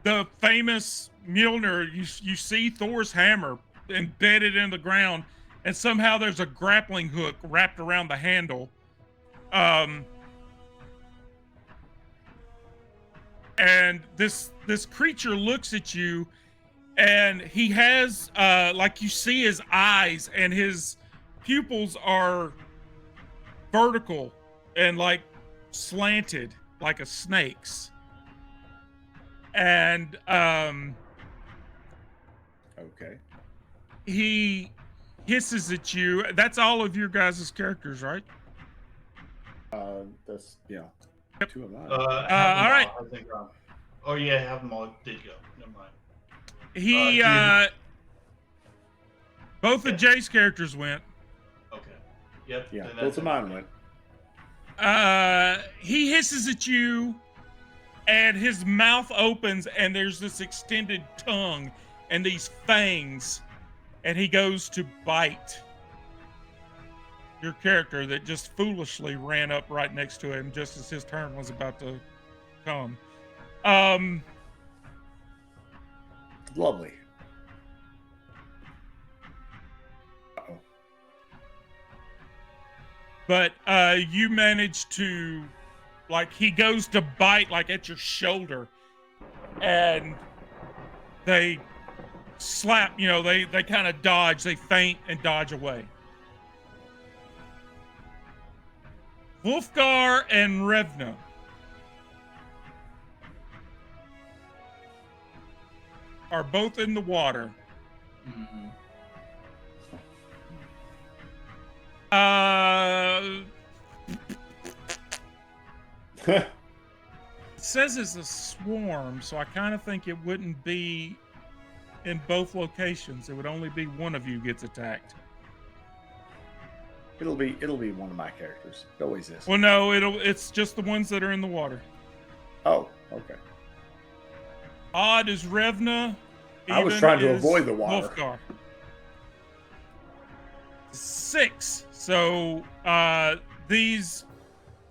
Speaker 1: the famous Mjolnir, you see Thor's hammer embedded in the ground, and somehow there's a grappling hook wrapped around the handle. And this creature looks at you, and he has like you see his eyes, and his pupils are vertical and like slanted like a snake's. And
Speaker 2: okay.
Speaker 1: He hisses at you. That's all of your guys' characters, right?
Speaker 2: That's
Speaker 1: Yep.
Speaker 2: 2 of mine.
Speaker 1: All right.
Speaker 3: I think, have them all. Did go. Never mind.
Speaker 1: Both of Jay's characters went.
Speaker 3: Okay. Yep.
Speaker 2: Yeah,
Speaker 3: then
Speaker 2: both
Speaker 3: that's
Speaker 2: of mine went.
Speaker 1: He hisses at you, and his mouth opens, and there's this extended tongue and these fangs, and he goes to bite your character that just foolishly ran up right next to him just as his turn was about to come.
Speaker 2: Lovely. Uh-oh.
Speaker 1: But you manage to, like, he goes to bite, like, at your shoulder, and they slap, you know, they kind of dodge, they feint and dodge away. Wolfgar and Revna. Are both in the water.
Speaker 3: Mhm.
Speaker 1: It says it's a swarm, so I kind of think it wouldn't be in both locations. It would only be one of you gets attacked.
Speaker 2: It'll be one of my characters. It always is.
Speaker 1: Well, no, it's just the ones that are in the water.
Speaker 2: Oh, okay.
Speaker 1: Odd is Revna.
Speaker 2: I was
Speaker 1: even
Speaker 2: trying to
Speaker 1: is
Speaker 2: avoid the water.
Speaker 1: Wolfgar. 6. So these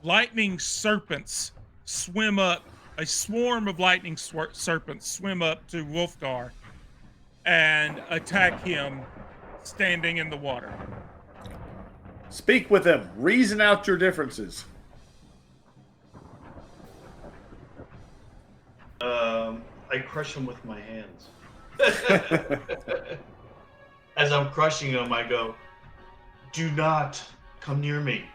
Speaker 1: lightning serpents swim up. A swarm of lightning serpents swim up to Wolfgar and attack him standing in the water.
Speaker 2: Speak with them. Reason out your differences.
Speaker 3: I crush him with my hands. As I'm crushing him, I go, "Do not come near me."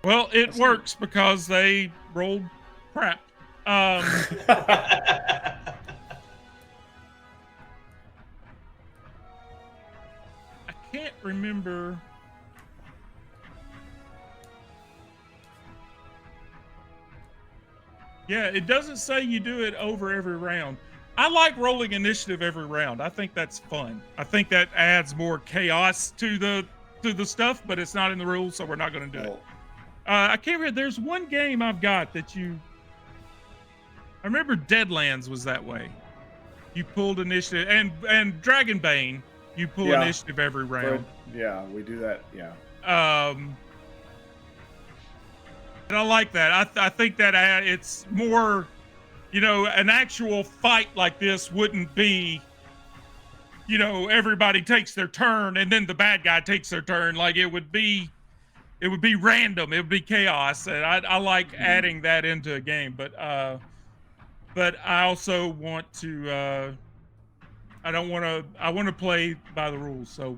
Speaker 1: Well, it works because they rolled crap. I can't remember. Yeah, it doesn't say you do it over every round. I like rolling initiative every round. I think that's fun. I think that adds more chaos to the stuff, but it's not in the rules, so we're not going to do it. I can't remember. There's one game I've got that I remember Deadlands was that way. You pulled initiative, and Dragonbane, you pull initiative every round.
Speaker 2: Yeah, we do that. Yeah.
Speaker 1: And I like that. I think that it's more, you know, an actual fight like this wouldn't be, you know, everybody takes their turn and then the bad guy takes their turn. Like it would be random. It would be chaos. And I like adding that into a game, but I also want to, I want to play by the rules. So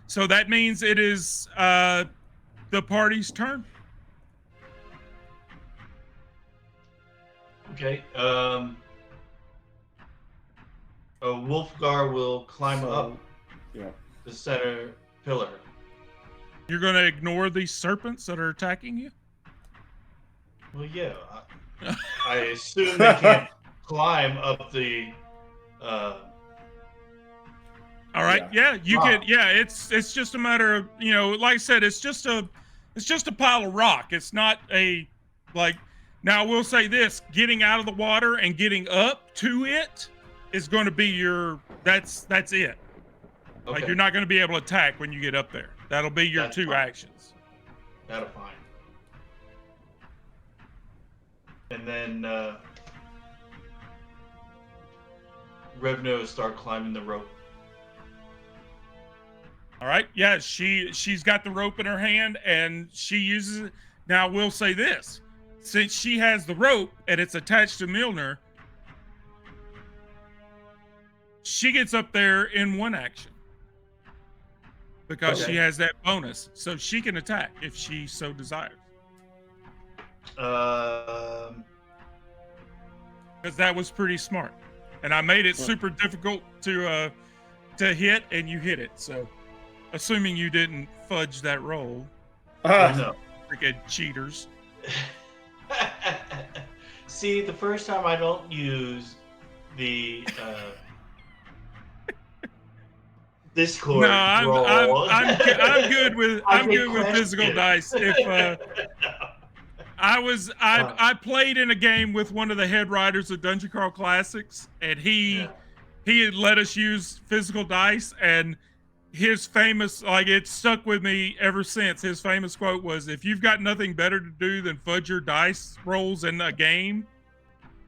Speaker 1: so that means it is the party's turn.
Speaker 3: Okay. Wolfgar will climb up the center pillar.
Speaker 1: You're going to ignore these serpents that are attacking you?
Speaker 3: Well, yeah. I assume they can't climb up the.
Speaker 1: All right. Yeah, you could. Yeah, it's just a matter of, you know, like I said, it's just a pile of rock. It's not a like. Now I will say this: getting out of the water and getting up to it is going to be that's it.
Speaker 3: Okay.
Speaker 1: Like you're not going to be able to attack when you get up there. That'll be your two actions.
Speaker 3: That'll fine. And then Revno will start climbing the rope.
Speaker 1: All right. Yeah, she's got the rope in her hand and she uses it. Now we'll say this: since she has the rope and it's attached to Milner, she gets up there in one action because she has that bonus, so she can attack if she so desires.
Speaker 3: Um,
Speaker 1: Because that was pretty smart, and I made it super difficult to hit, and you hit it. So, assuming you didn't fudge that roll,
Speaker 3: no.
Speaker 1: freaking cheaters.
Speaker 3: See, the first time I don't use the
Speaker 1: No,
Speaker 3: Discord roll.
Speaker 1: I'm good with
Speaker 3: I
Speaker 1: I'm
Speaker 3: get
Speaker 1: good with physical
Speaker 3: questioned.
Speaker 1: dice. If I played in a game with one of the head writers of Dungeon Crawl Classics, and
Speaker 3: Yeah.
Speaker 1: he had let us use physical dice, and his famous, like, it stuck with me ever since. His famous quote was, "If you've got nothing better to do than fudge your dice rolls in a game,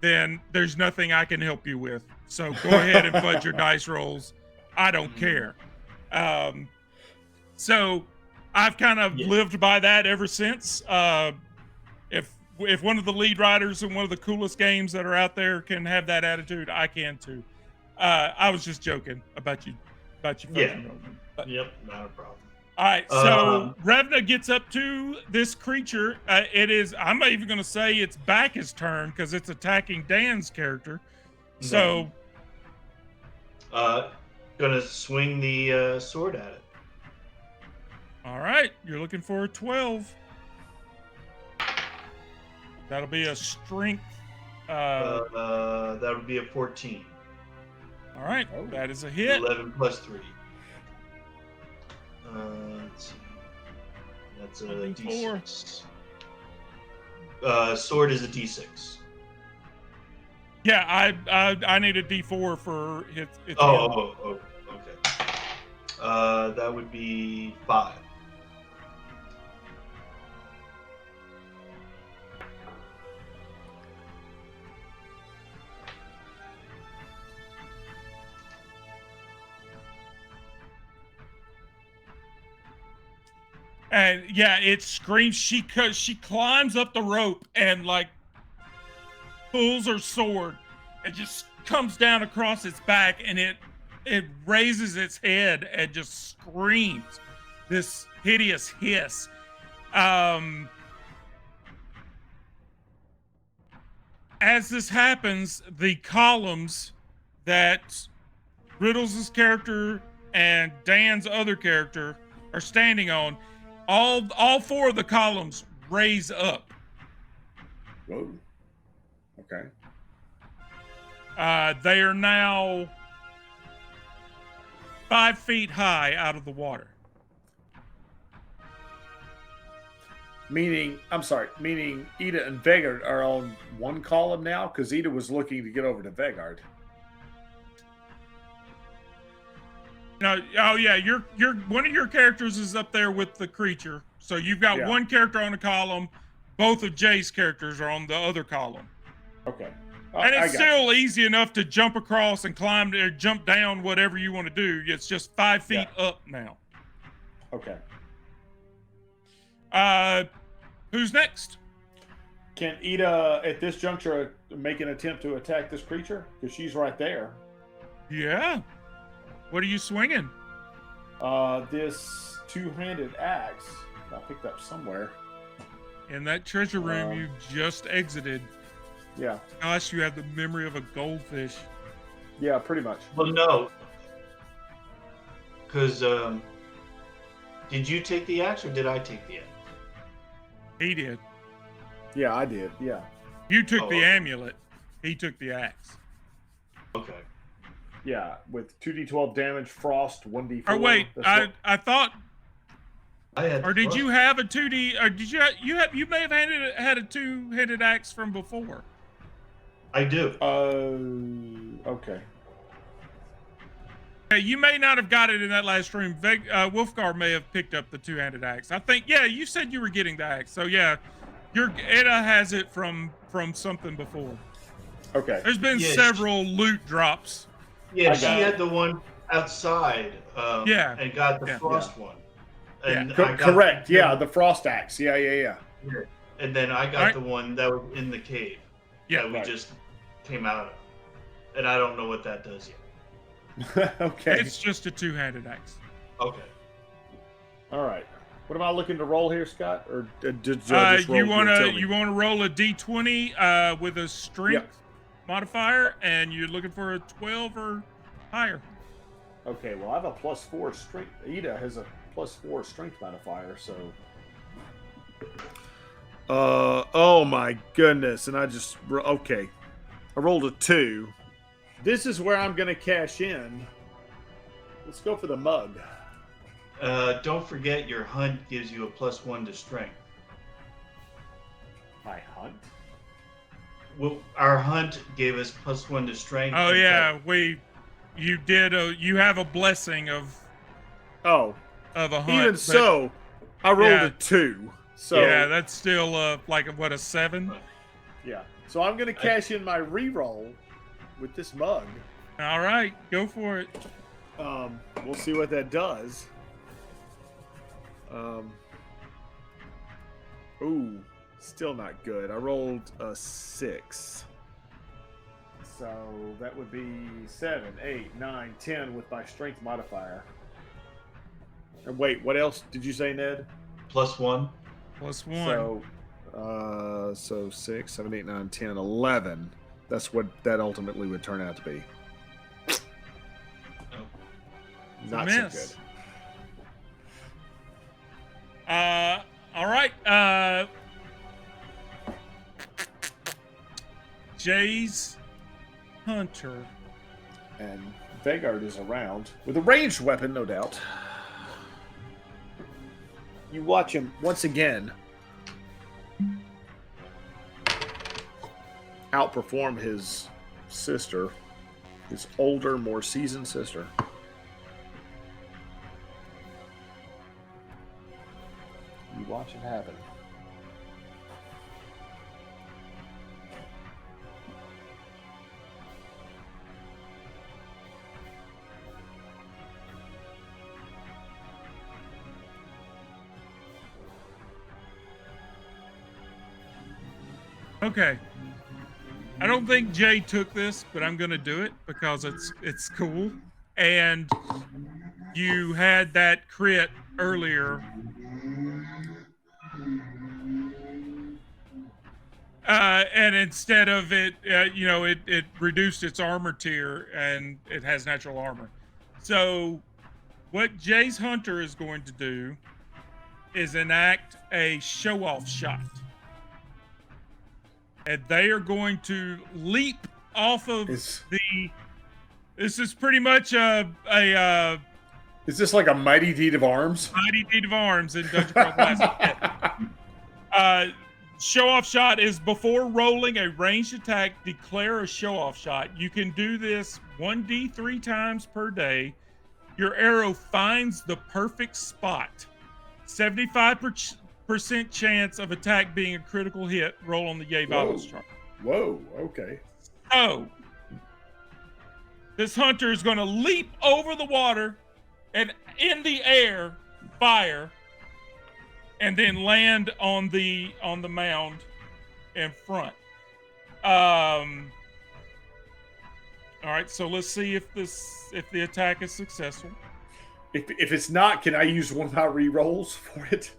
Speaker 1: then there's nothing I can help you with. So go ahead and fudge your dice rolls. I don't care." Um, so I've kind of
Speaker 3: Yeah.
Speaker 1: lived by that ever since. If one of the lead writers in one of the coolest games that are out there can have that attitude, I can too. I was just joking about you
Speaker 3: Yeah.
Speaker 1: fudging rolling. But,
Speaker 3: Yep, not a problem.
Speaker 1: all right, so Revna gets up to this creature. It is, I'm even going to say its back is turned because it's attacking Dan's character. So,
Speaker 3: Gonna swing the sword at it.
Speaker 1: all right, you're looking for a 12. That'll be a strength.
Speaker 3: That would be a 14.
Speaker 1: All right, that is a hit.
Speaker 3: 11 plus 3. Let's see. That's a D6. Sword is a D6.
Speaker 1: Yeah, I need a D4 for its
Speaker 3: Oh, okay. That would be 5.
Speaker 1: And yeah, it screams. She climbs up the rope and like pulls her sword and just comes down across its back, and it raises its head and just screams this hideous hiss. As this happens, the columns that Riddles' character and Dan's other character are standing on, all 4 of the columns raise up.
Speaker 2: Whoa. Okay.
Speaker 1: They are now 5 feet high out of the water.
Speaker 2: Meaning Ida and Vegard are on one column now because Ida was looking to get over to Vegard.
Speaker 1: No, oh yeah, your one of your characters is up there with the creature. So you've got one character on a column, both of Jay's characters are on the other column.
Speaker 2: Okay.
Speaker 1: And it's still easy enough to jump across and climb or jump down, whatever you want to do. It's just 5 feet up now.
Speaker 2: Okay.
Speaker 1: Who's next?
Speaker 2: Can Ida at this juncture make an attempt to attack this creature? Because she's right there.
Speaker 1: Yeah. What are you swinging?
Speaker 2: This two-handed axe I picked up somewhere.
Speaker 1: In that treasure room you just exited.
Speaker 2: Yeah.
Speaker 1: Gosh, you have the memory of a goldfish.
Speaker 2: Yeah, pretty much.
Speaker 3: Well, no. Because, did you take the axe or did I take the axe?
Speaker 1: He did.
Speaker 2: Yeah, I did. Yeah.
Speaker 1: You took the amulet. He took the axe.
Speaker 3: Okay.
Speaker 2: Yeah, with 2d12 damage, frost, 1d4.
Speaker 1: Oh wait, I thought.
Speaker 3: I had.
Speaker 1: Or did you have a 2d? Or did you may have had a two-handed axe from before?
Speaker 3: I do.
Speaker 2: Okay.
Speaker 1: You may not have got it in that last room. Wolfgar may have picked up the two-handed axe. I think. Yeah, you said you were getting the axe. So yeah, Eda has it from something before.
Speaker 2: Okay.
Speaker 1: There's been several loot drops.
Speaker 3: Yeah, she had the one outside. And got the frost one. And
Speaker 2: correct. Yeah, the frost axe. Yeah.
Speaker 3: And then I got the one that was in the cave.
Speaker 1: Yeah,
Speaker 3: that we just came out of. And I don't know what that does yet.
Speaker 2: Okay.
Speaker 1: It's just a two-handed axe.
Speaker 3: Okay.
Speaker 2: All right. What am I looking to roll here, Scott? Or
Speaker 1: you want to roll a d20 with a strength modifier, and you're looking for a 12 or higher.
Speaker 2: Okay. Well, I have a +4 strength. Ida has a +4 strength modifier, so. Oh my goodness! And I just I rolled a 2. This is where I'm going to cash in. Let's go for the mug.
Speaker 3: Don't forget your hunt gives you a +1 to strength.
Speaker 2: My hunt?
Speaker 3: Well, our hunt gave us +1 to strength.
Speaker 1: Oh yeah, you have a blessing of
Speaker 2: a
Speaker 1: hunt.
Speaker 2: Even so, I rolled a 2. So
Speaker 1: yeah, that's still like a 7.
Speaker 2: Yeah. So I'm gonna cash in my reroll with this mug.
Speaker 1: All right, go for it.
Speaker 2: We'll see what that does. Ooh, still not good. I rolled a 6. So that would be 7, 8, 9, 10 with my strength modifier. And wait, what else did you say, Ned?
Speaker 3: +1.
Speaker 1: +1.
Speaker 2: So 6, 7, 8, 9, 10, 11. That's what that ultimately would turn out to be.
Speaker 3: Oh.
Speaker 2: Not so good.
Speaker 1: All right. Jay's hunter.
Speaker 2: And Vegard is around with a ranged weapon, no doubt. You watch him once again outperform his sister, his older, more seasoned sister. You watch it happen.
Speaker 1: Okay. I don't think Jay took this, but I'm gonna do it because it's cool. And you had that crit earlier. And instead of it, it reduced its armor tier and it has natural armor. So what Jay's hunter is going to do is enact a show-off shot. And they are going to leap off of This is pretty much a
Speaker 2: Is this like a mighty deed of arms?
Speaker 1: Mighty deed of arms in Dungeon Crawl Classic. Show-off shot is before rolling a ranged attack, declare a show-off shot. You can do this 1d3 times per day. Your arrow finds the perfect spot. 75% chance of attack being a critical hit. Roll on the Yay Violence chart.
Speaker 2: Whoa, okay.
Speaker 1: So, this hunter is going to leap over the water and in the air fire, and then land on the mound in front. All right, so let's see if the attack is successful.
Speaker 2: If it's not, can I use one of my re-rolls for it?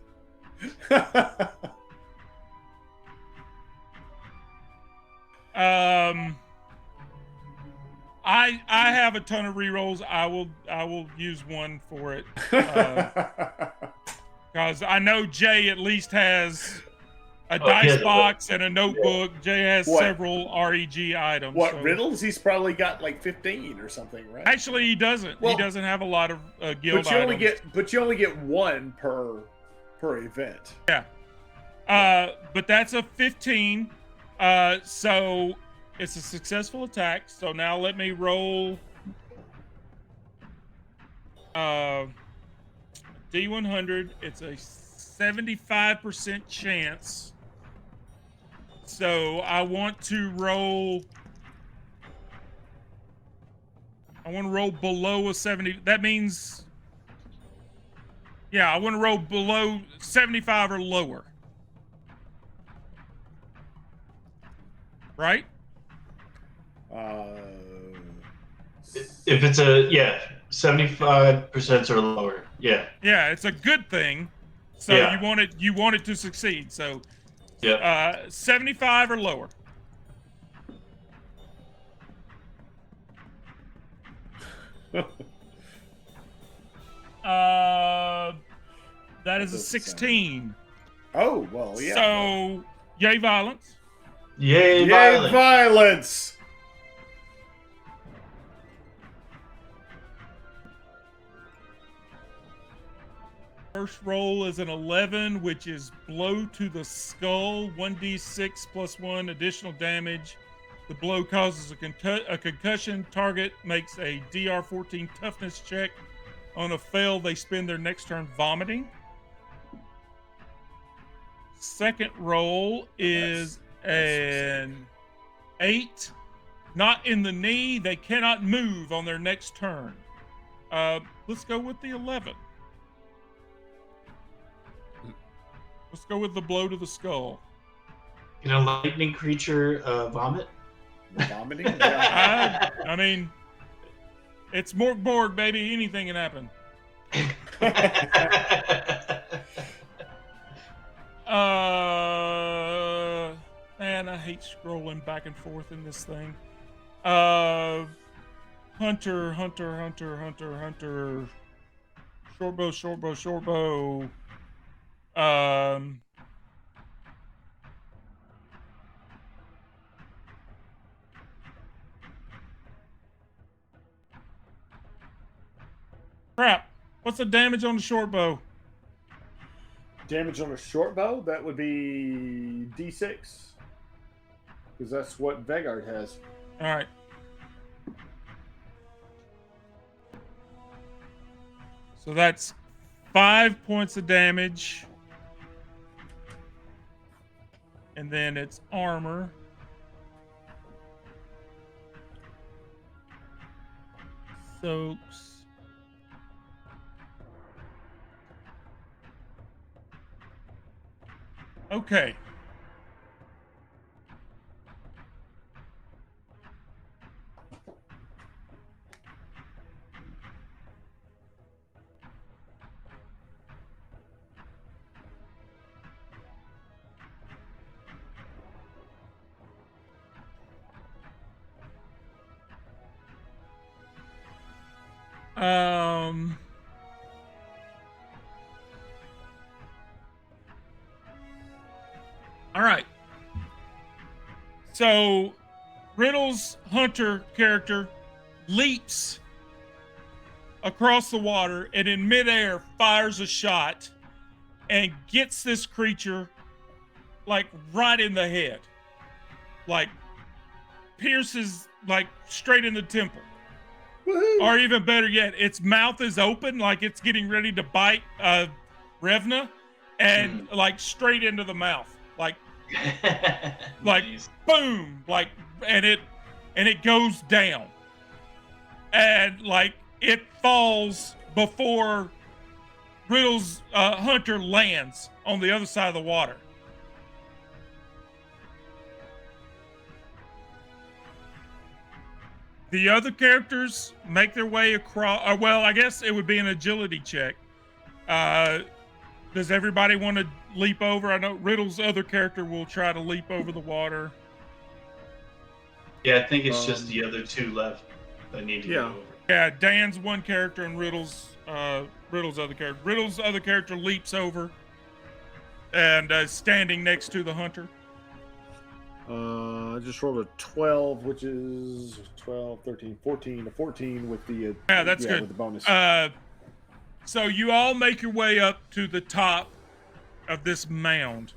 Speaker 1: I have a ton of re-rolls. I will use one for it. Because I know Jay at least has a dice box and a notebook. Jay has several REG items.
Speaker 2: What, riddles? He's probably got like 15 or something, right?
Speaker 1: Actually, he doesn't. He doesn't have a lot of guild items.
Speaker 2: But you only get one per event.
Speaker 1: Yeah. But that's a 15. So it's a successful attack. So now let me roll D100. It's a 75% chance. So I want to roll below a 70. That means, I want to roll below 75 or lower. Right?
Speaker 3: If it's 75% or lower. Yeah.
Speaker 1: Yeah, it's a good thing. So you want it to succeed. So 75 or lower. That is a 16.
Speaker 2: Oh, well, yeah.
Speaker 1: So, yay violence.
Speaker 3: Yay
Speaker 2: violence.
Speaker 1: first roll is an 11, which is blow to the skull, 1d6 plus 1 additional damage. The blow causes a concussion. Target makes a DR 14 toughness check. On a fail, they spend their next turn vomiting. Second roll is an 8. Not in the knee. They cannot move on their next turn. Let's go with the 11. Let's go with the blow to the skull.
Speaker 3: Can a lightning creature vomit?
Speaker 2: Vomiting? Yeah.
Speaker 1: I mean, it's Morkborg, baby. Anything can happen. Man, I hate scrolling back and forth in this thing. Hunter. Shortbow. Crap. What's the damage on the shortbow?
Speaker 2: Damage on a short bow, that would be D6. Because that's what Vegard has.
Speaker 1: All right. So that's 5 points of damage. And then it's armor. Soaks. Okay. All right. So, Riddle's hunter character leaps across the water and in midair fires a shot and gets this creature like right in the head. Like pierces like straight in the temple.
Speaker 2: Woohoo!
Speaker 1: Or even better yet, its mouth is open like it's getting ready to bite Revna and like straight into the mouth. Like
Speaker 3: Nice.
Speaker 1: boom, like and it goes down. And like it falls before Riddle's hunter lands on the other side of the water. The other characters make their way across. Well, I guess it would be an agility check. Does everybody want to leap over? I know Riddle's other character will try to leap over the water.
Speaker 3: Yeah, I think it's just the other two left that need to go over.
Speaker 1: Yeah, Dan's one character and Riddle's other character. Riddle's other character leaps over and standing next to the hunter.
Speaker 2: I just rolled a 12, which is 12, 13, 14, a 14 with the
Speaker 1: that's good.
Speaker 2: with the bonus.
Speaker 1: So you all make your way up to the top of this mound.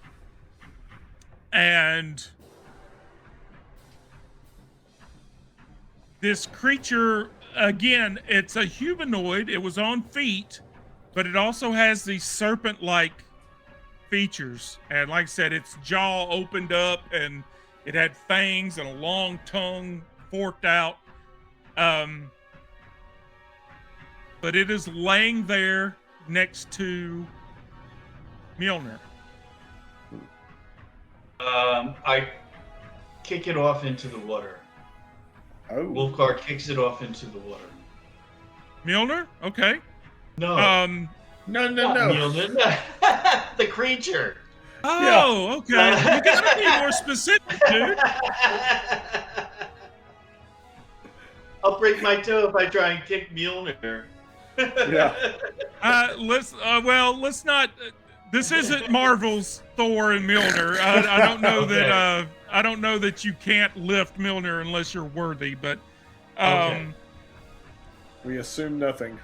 Speaker 1: And this creature, again, it's a humanoid. It was on feet, but it also has these serpent-like features. And like I said, its jaw opened up and it had fangs and a long tongue forked out. But it is laying there next to Mjolnir.
Speaker 3: I kick it off into the water.
Speaker 2: Oh.
Speaker 3: Wolfgar kicks it off into the water.
Speaker 1: Mjolnir? Okay.
Speaker 3: No.
Speaker 2: No.
Speaker 3: Not Mjolnir. The creature.
Speaker 1: Oh, okay. You gotta be more specific, dude.
Speaker 3: I'll break my toe if I try and kick Mjolnir.
Speaker 2: Yeah.
Speaker 1: Let's not. This isn't Marvel's Thor and Mjolnir. I don't know that. I don't know that you can't lift Mjolnir unless you're worthy. But
Speaker 3: Okay.
Speaker 2: We assume nothing.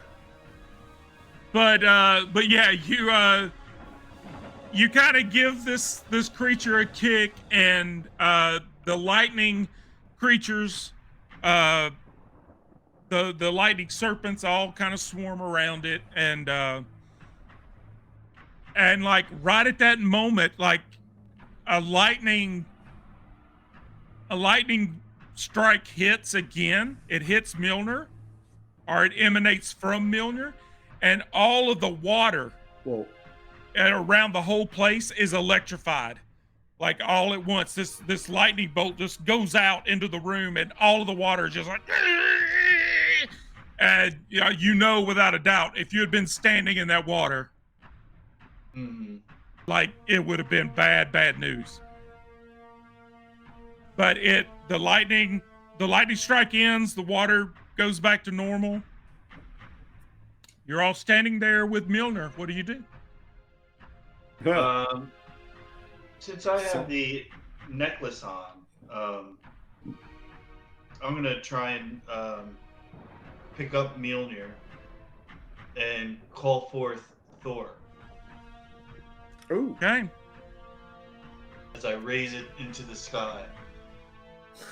Speaker 1: but yeah, you kind of give this creature a kick, and the lightning creatures, uh, the lightning serpents all kind of swarm around it, and like right at that moment, like a lightning strike hits again. It hits Milner, or it emanates from Milner, and all of the water
Speaker 2: Well,
Speaker 1: and around the whole place is electrified. Like all at once, this lightning bolt just goes out into the room, and all of the water is just like, and you know without a doubt, if you had been standing in that water, like it would have been bad news. But the lightning strike ends, the water goes back to normal. You're all standing there with Milner. What do you do?
Speaker 3: Since I have the necklace on, I'm gonna try and pick up Mjolnir and call forth Thor.
Speaker 2: Ooh.
Speaker 1: Okay.
Speaker 3: As I raise it into the sky.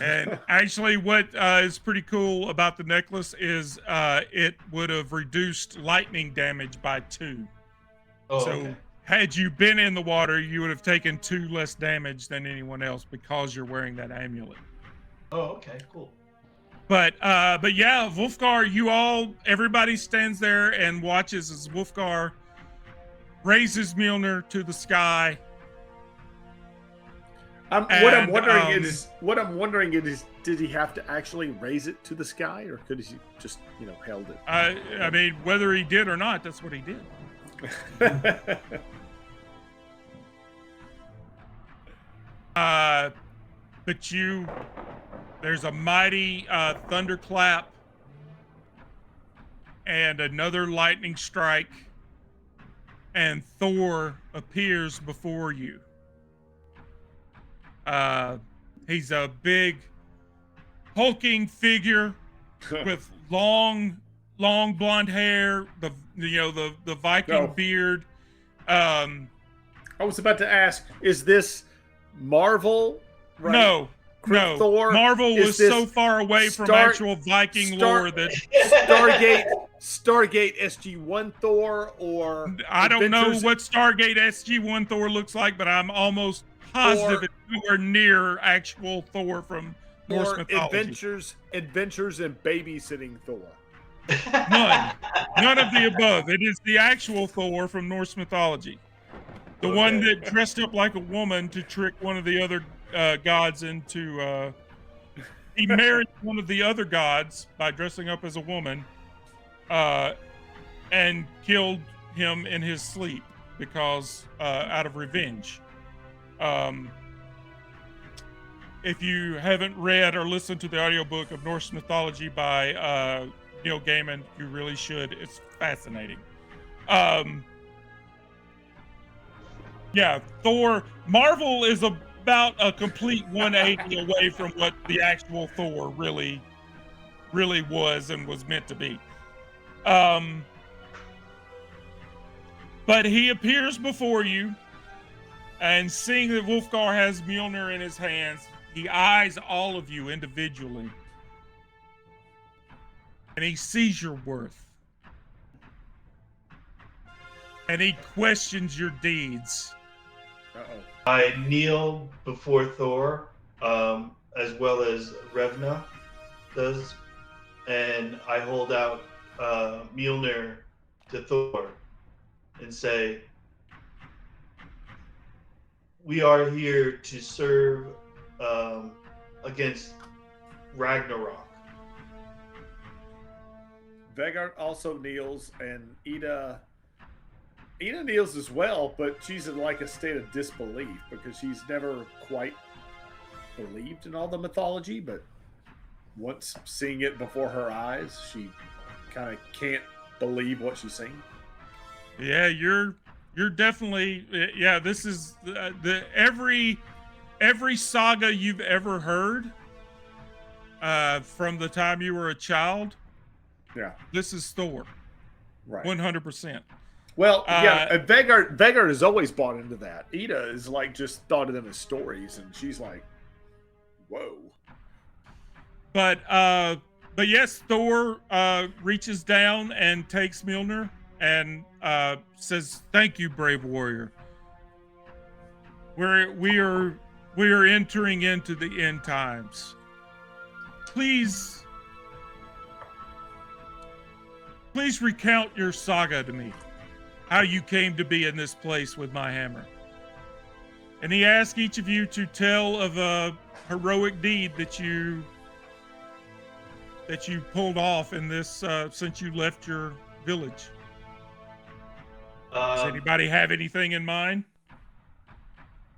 Speaker 1: And actually, what is pretty cool about the necklace is it would have reduced lightning damage by 2.
Speaker 3: Oh,
Speaker 1: So
Speaker 3: okay.
Speaker 1: had you been in the water, you would have taken 2 less damage than anyone else because you're wearing that amulet.
Speaker 3: Oh, okay, cool.
Speaker 1: But yeah, Wolfgar, everybody stands there and watches as Wolfgar raises Mjolnir to the sky.
Speaker 2: What I'm wondering is, did he have to actually raise it to the sky, or could he just, held it?
Speaker 1: I mean, whether he did or not, that's what he did. But there's a mighty thunderclap and another lightning strike, and Thor appears before you. He's a big, hulking figure with long blonde hair, the Viking beard.
Speaker 2: I was about to ask, is this Marvel? Right?
Speaker 1: No.
Speaker 2: Thor?
Speaker 1: Marvel was so far away from actual Viking lore that
Speaker 2: Stargate SG-1 Thor, or
Speaker 1: I don't know what Stargate SG-1 Thor looks like, but I'm almost positive it's nowhere near actual Thor from Norse mythology.
Speaker 2: Adventures and babysitting Thor.
Speaker 1: None of the above. It is the actual Thor from Norse mythology. The one that dressed up like a woman to trick one of the other gods into... he married one of the other gods by dressing up as a woman and killed him in his sleep because out of revenge. If you haven't read or listened to the audiobook of Norse mythology by Neil Gaiman, you really should. It's fascinating. Yeah, Thor. Marvel is about a complete 180 away from what the actual Thor really was and was meant to be. But he appears before you, and seeing that Wolfgar has Mjolnir in his hands, he eyes all of you individually. And he sees your worth. And he questions your deeds.
Speaker 2: Uh-oh.
Speaker 3: I kneel before Thor, as well as Revna does, and I hold out Mjolnir to Thor and say, "We are here to serve against Ragnarok."
Speaker 2: Vegard also kneels, and Ida kneels as well, but she's in like a state of disbelief because she's never quite believed in all the mythology, but once seeing it before her eyes, she kind of can't believe what she's seeing.
Speaker 1: Yeah, you're definitely, yeah, this is the every saga you've ever heard from the time you were a child.
Speaker 2: Yeah.
Speaker 1: This is Thor.
Speaker 2: Right.
Speaker 1: 100%.
Speaker 2: Well, yeah, and Vegard has always bought into that. Ida is like just thought of them as stories, and she's like, "Whoa."
Speaker 1: But yes, Thor reaches down and takes Mjolnir and says, "Thank you, brave warrior. We are entering into the end times. Please recount your saga to me. How you came to be in this place with my hammer." And he asks each of you to tell of a heroic deed that you pulled off in this since you left your village. Does anybody have anything in mind?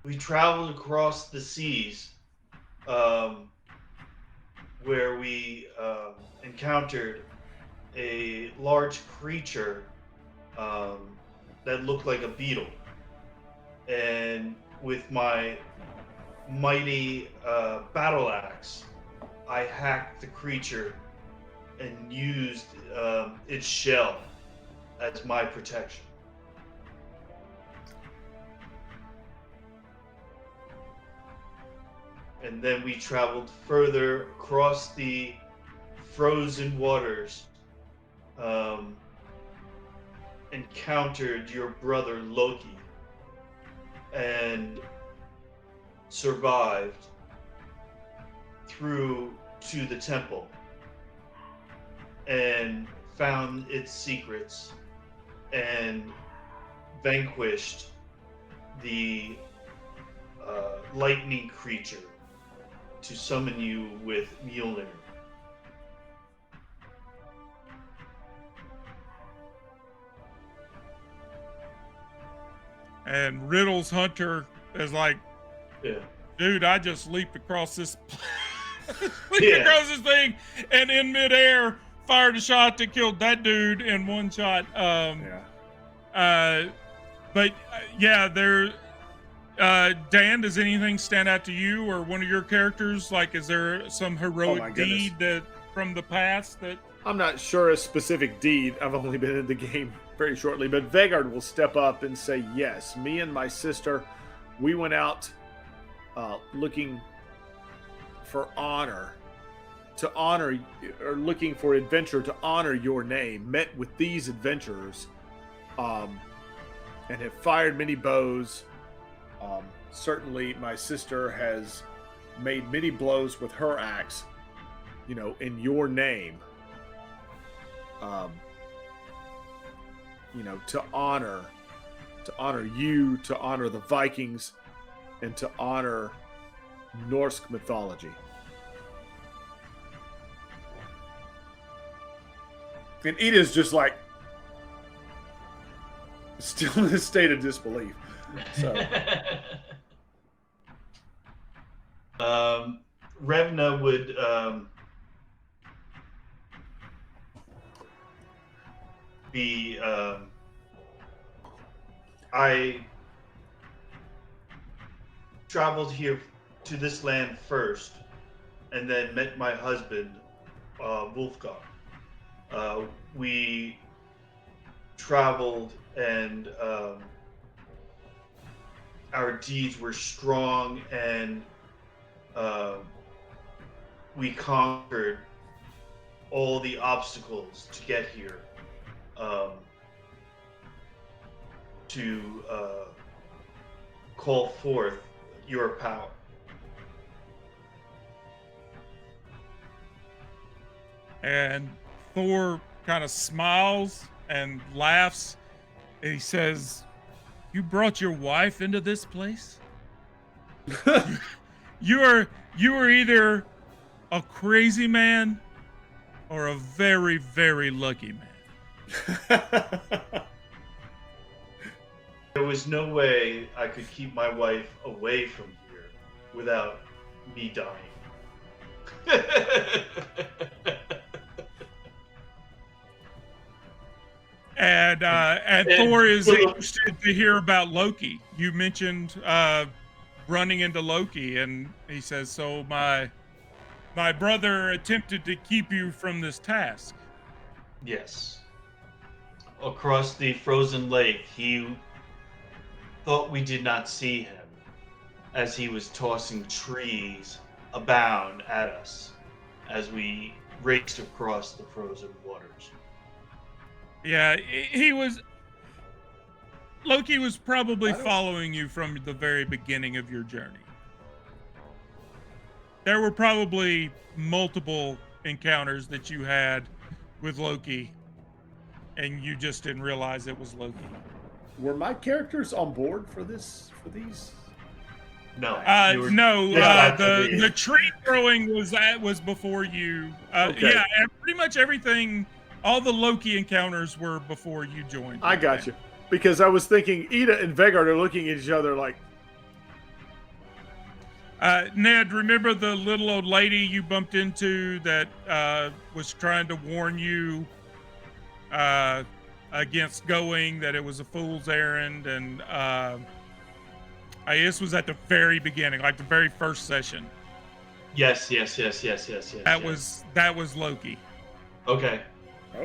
Speaker 3: We traveled across the seas, where we encountered a large creature that looked like a beetle, and with my mighty battle axe, I hacked the creature and used its shell as my protection. And then we traveled further across the frozen waters, encountered your brother Loki, and survived through to the temple and found its secrets and vanquished the lightning creature to summon you with Mjolnir.
Speaker 1: And Riddle's hunter is like,
Speaker 3: Yeah.
Speaker 1: dude, I just leaped across this across this thing, and in midair fired a shot that killed that dude in one shot. Dan, does anything stand out to you or one of your characters? Like, is there some heroic deed that from the past that?
Speaker 2: I'm not sure a specific deed. I've only been in the game very shortly, but Vegard will step up and say, yes, me and my sister, we went out looking for honor, or looking for adventure to honor your name, met with these adventurers, and have fired many bows. Certainly my sister has made many blows with her axe, in your name. To honor you, to honor the Vikings, and to honor Norse mythology. And Ida's just like still in a state of disbelief. So
Speaker 3: Revna would be I traveled here to this land first and then met my husband Wolfgang. We traveled and our deeds were strong, and we conquered all the obstacles to get here, to call forth your power.
Speaker 1: And Thor kind of smiles and laughs, and he says, "You brought your wife into this place? you are either a crazy man or a very, very lucky man."
Speaker 3: There was no way I could keep my wife away from here without me dying.
Speaker 1: And Thor is interested to hear about Loki. You mentioned running into Loki, and he says, "So my brother attempted to keep you from this task."
Speaker 3: Yes. across the frozen lake, he thought we did not see him as he was tossing trees abound at us as we raced across the frozen waters.
Speaker 1: Yeah, Loki was probably following you from the very beginning of your journey. There were probably multiple encounters that you had with Loki, and you just didn't realize it was Loki.
Speaker 2: Were my characters on board for these?
Speaker 3: No.
Speaker 1: The tree throwing was before you.
Speaker 2: Okay.
Speaker 1: Yeah, and pretty much everything, all the Loki encounters were before you joined.
Speaker 2: I got you. Because I was thinking Ida and Vegard are looking at each other like.
Speaker 1: Ned, remember the little old lady you bumped into that was trying to warn you against going, that it was a fool's errand, and this was at the very beginning, like the very first session.
Speaker 3: Yes.
Speaker 1: That was Loki.
Speaker 3: Okay,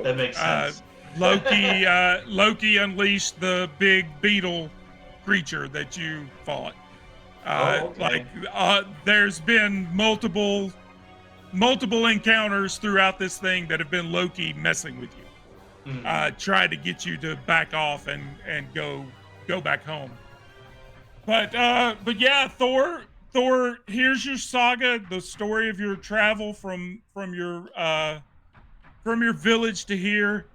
Speaker 3: that makes sense.
Speaker 1: Loki unleashed the big beetle creature that you fought.
Speaker 3: Okay.
Speaker 1: There's been multiple encounters throughout this thing that have been Loki messing with you, tried to get you to back off and go back home. But yeah, Thor, here's your saga, the story of your travel from your village to here.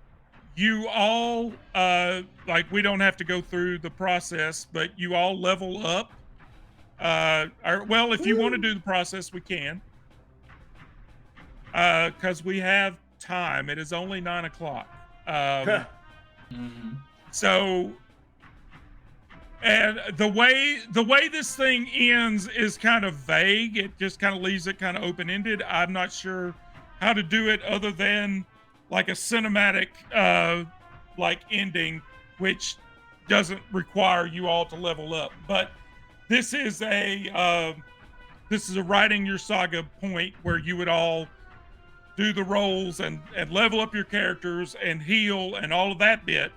Speaker 1: You all we don't have to go through the process, but you all level up. If you want to do the process, we can. Because we have time. It is only 9 o'clock. So, and the way this thing ends is kind of vague. It just kind of leaves it kind of open-ended. I'm not sure how to do it other than like a cinematic ending, which doesn't require you all to level up. But this is a writing your saga point where you would all do the rolls and level up your characters and heal and all of that bit,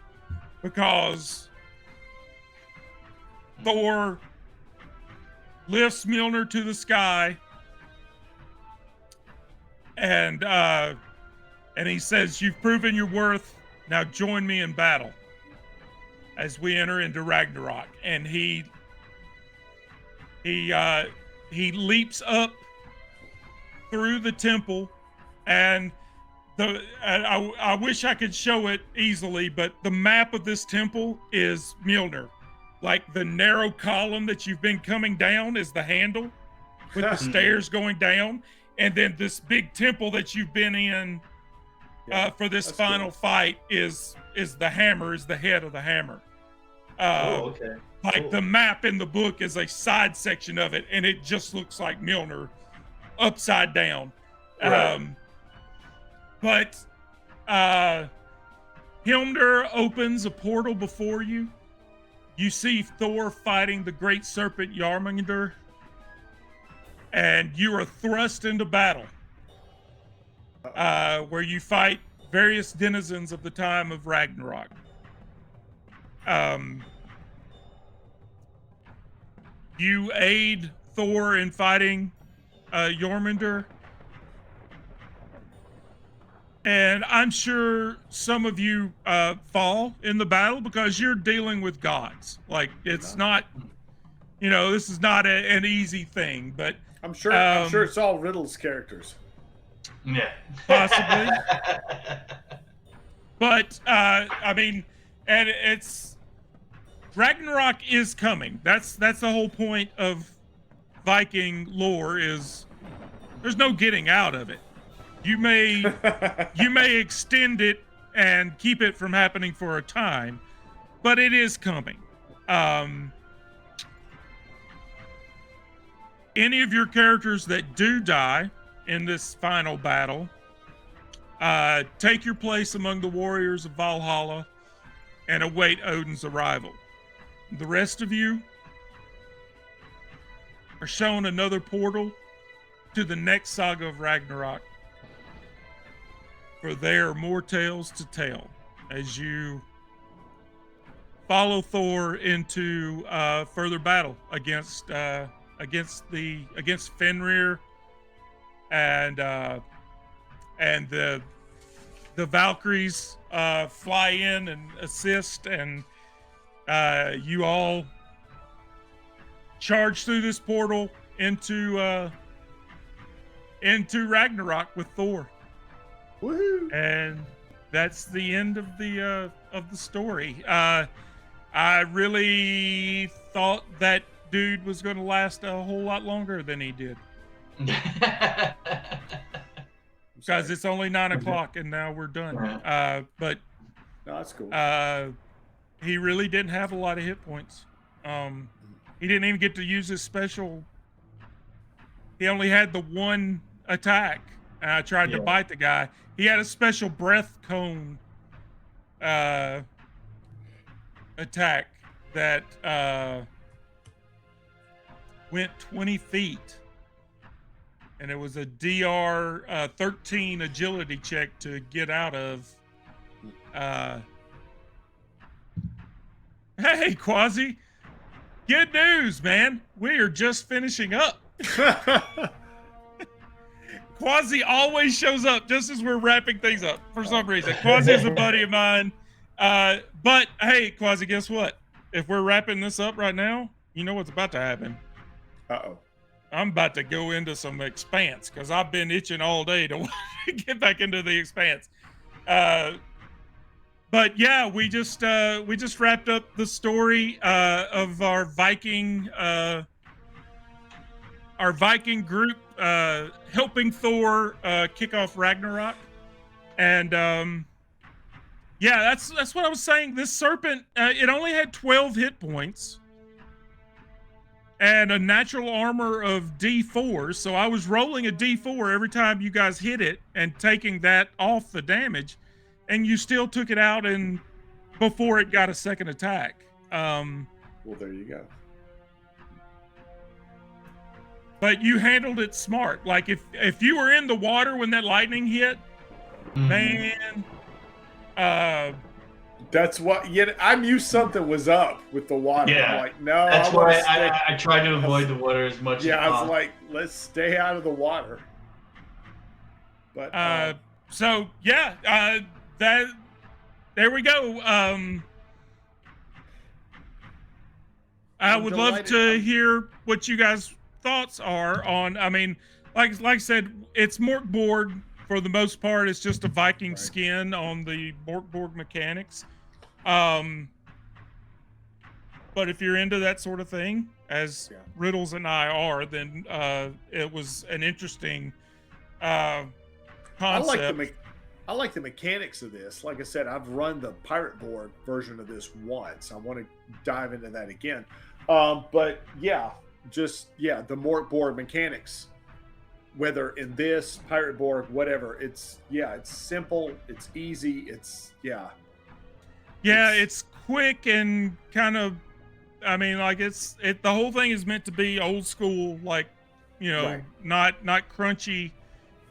Speaker 1: because Thor lifts Mjolnir to the sky and he says, "You've proven your worth. Now join me in battle as we enter into Ragnarok." And he leaps up through the temple, and I wish I could show it easily, but the map of this temple is Mjolnir. Like the narrow column that you've been coming down is the handle with the stairs going down, and then this big temple that you've been in for this final fight is the hammer, is the head of the hammer.
Speaker 3: Okay.
Speaker 1: Like the map in the book is a side section of it, and it just looks like Mjolnir upside down.
Speaker 3: Right.
Speaker 1: But Hilmdir opens a portal before you. You see Thor fighting the great serpent Yarmungandr, and you are thrust into battle, where you fight various denizens of the time of Ragnarok. You aid Thor in fighting Jormungandr. And I'm sure some of you fall in the battle because you're dealing with gods. Like, it's not, this is not an easy thing, but
Speaker 2: I'm sure it's all Riddle's characters.
Speaker 3: Yeah.
Speaker 1: Possibly. But, and it's, Ragnarok is coming. That's the whole point of Viking lore, is there's no getting out of it. You may extend it and keep it from happening for a time, but it is coming. Any of your characters that do die in this final battle, take your place among the warriors of Valhalla and await Odin's arrival. The rest of you are shown another portal to the next saga of Ragnarok, for there are more tales to tell as you follow Thor into further battle against Fenrir and the Valkyries fly in and assist, and you all charge through this portal into Ragnarok with Thor.
Speaker 2: Woohoo!
Speaker 1: And that's the end of the story. I really thought that dude was going to last a whole lot longer than he did, because it's only 9 o'clock and now we're done. But
Speaker 2: no, that's cool.
Speaker 1: He really didn't have a lot of hit points. He didn't even get to use his special. He only had the one attack. I tried to bite the guy. He had a special breath cone attack that went 20 feet. And it was a DR 13 agility check to get out of. Hey, Quasi. Good news, man. We are just finishing up. Quasi always shows up just as we're wrapping things up for some reason. Quasi is a buddy of mine. But hey, Quasi, guess what? If we're wrapping this up right now, you know what's about to happen.
Speaker 2: Uh-oh.
Speaker 1: I'm about to go into some Expanse because I've been itching all day to get back into the Expanse. But yeah, we just wrapped up the story of our Viking group helping Thor kick off Ragnarok, and yeah, that's what I was saying. This serpent, it only had 12 hit points and a natural armor of D4, so I was rolling a D4 every time you guys hit it and taking that off the damage, and you still took it out and before it got a second attack.
Speaker 2: Well, there you go.
Speaker 1: But you handled it smart. Like if you were in the water when that lightning hit, man,
Speaker 2: that's what. Yet I knew something was up with the water.
Speaker 3: Yeah,
Speaker 2: I'm like, no,
Speaker 3: that's why I try to avoid the water as much.
Speaker 2: Yeah,
Speaker 3: as
Speaker 2: I was like, let's stay out of the water. But
Speaker 1: so yeah, that there we go. I would love to hear what you guys' thoughts are on. I mean, like I said, it's Morkborg for the most part. It's just a Viking skin on the Morkborg mechanics. But if you're into that sort of thing, as Riddles and I are, then it was an interesting concept.
Speaker 2: I like the mechanics of this. Like I said, I've run the Pirate Board version of this once. I want to dive into that again. But yeah, the Morkborg mechanics, whether in this Pirate Board, whatever, it's simple, it's easy, it's
Speaker 1: quick and kind of, I mean, like the whole thing is meant to be old school, like, you know, not crunchy,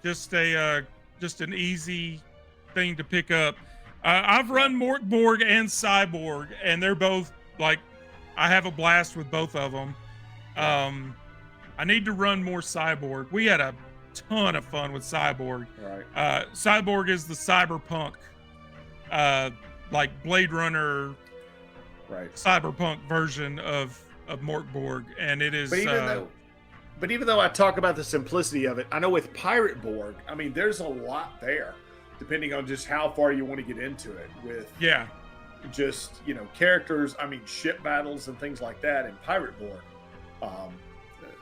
Speaker 1: just an easy thing to pick up. I've run Morkborg and Cyborg, and they're both like, I have a blast with both of them. I need to run more Cyborg. We had a ton of fun with Cyborg.
Speaker 2: Right.
Speaker 1: Cyborg is the cyberpunk, like Blade Runner, cyberpunk version of Morkborg, and it is.
Speaker 2: But even though I talk about the simplicity of it, I know with Pirate Borg, I mean, there's a lot there, depending on just how far you want to get into it. With just characters, I mean, ship battles and things like that in Pirate Borg.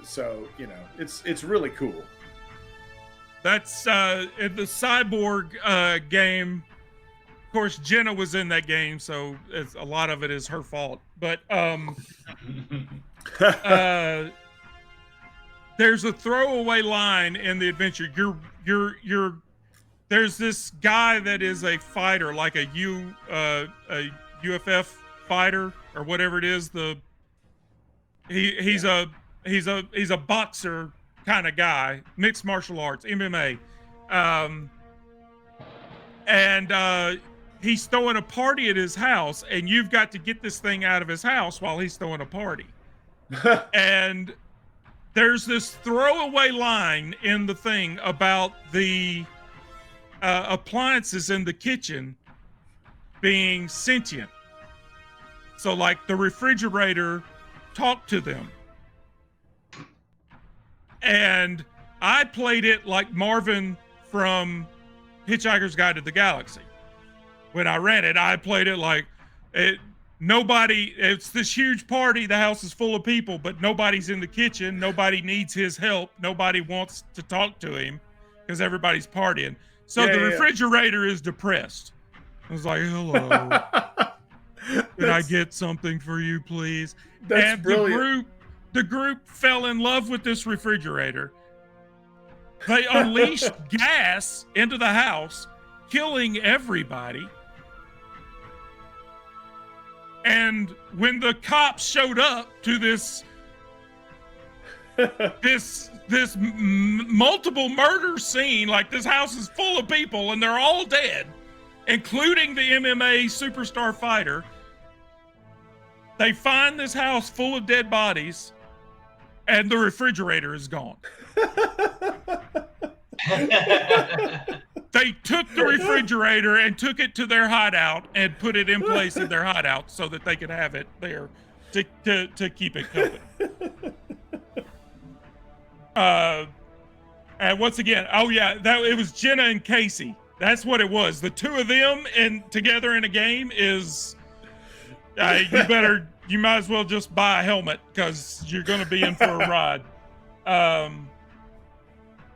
Speaker 2: So it's really cool.
Speaker 1: That's in the Cyborg game. Of course, Jenna was in that game, so a lot of it is her fault. But there's a throwaway line in the adventure. There's this guy that is a fighter, like a UFF fighter or whatever it is. He's a boxer kind of guy, mixed martial arts, MMA, and he's throwing a party at his house, and you've got to get this thing out of his house while he's throwing a party. And there's this throwaway line in the thing about the appliances in the kitchen being sentient. So, like, the refrigerator talked to them. And I played it like Marvin from Hitchhiker's Guide to the Galaxy. When I ran it, I played it like it's this huge party. The house is full of people, but nobody's in the kitchen. Nobody needs his help. Nobody wants to talk to him because everybody's partying. So the refrigerator is depressed. I was like, hello. Can I get something for you, please? And brilliant. The group fell in love with this refrigerator. They unleashed gas into the house, killing everybody. And when the cops showed up to this multiple murder scene, like this house is full of people and they're all dead, including the MMA superstar fighter, they find this house full of dead bodies and the refrigerator is gone. They took the refrigerator and took it to their hideout and put it in place in their hideout so that they could have it there to keep it company. And once again, it was Jenna and Casey. That's what it was. The two of them together in a game is you might as well just buy a helmet because you're going to be in for a ride.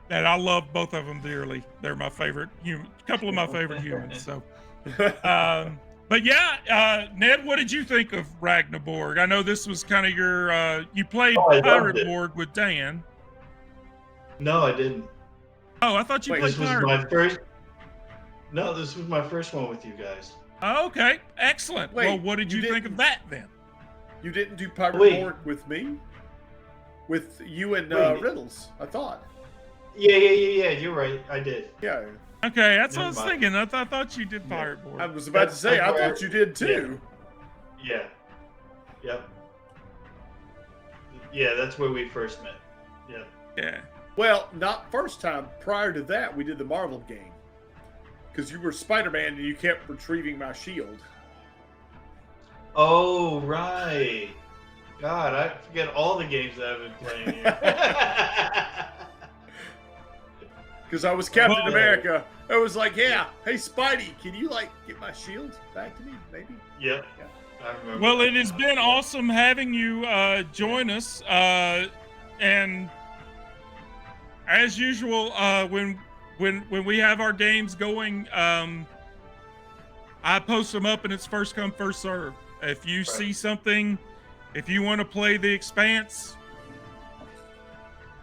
Speaker 1: And I love both of them dearly. They're my favorite couple of my favorite humans. So, but yeah, Ned, what did you think of Ragnaborg? I know this was kind of your you played Pirate Borg with Dan.
Speaker 3: No, I didn't.
Speaker 1: Oh, I thought you played Pirate Borg.
Speaker 3: No, this was my first one with you guys.
Speaker 1: Oh, okay, excellent.
Speaker 4: Wait,
Speaker 1: well, what did you think of that then?
Speaker 4: You didn't do Pirate Borg with me? With you and Riddles, I thought.
Speaker 3: Yeah. You're right. I did.
Speaker 4: Yeah.
Speaker 1: Okay, that's what I was thinking. I thought you did Pirate Borg.
Speaker 4: I was about to say, I thought you did too.
Speaker 3: Yeah. Yep. Yeah, that's where we first met. Yeah.
Speaker 1: Yeah.
Speaker 4: Well, not first time. Prior to that, we did the Marvel game. Because you were Spider-Man and you kept retrieving my shield.
Speaker 3: Oh, right. God, I forget all the games that I've been playing here.
Speaker 4: Because I was Captain America. I was like, hey, Spidey, can you, get my shield back to me, maybe?
Speaker 3: Yeah. I remember.
Speaker 1: Well, it has been awesome having you join us. And as usual, when we have our games going, I post them up and it's first come, first serve. If you see something, if you want to play The Expanse,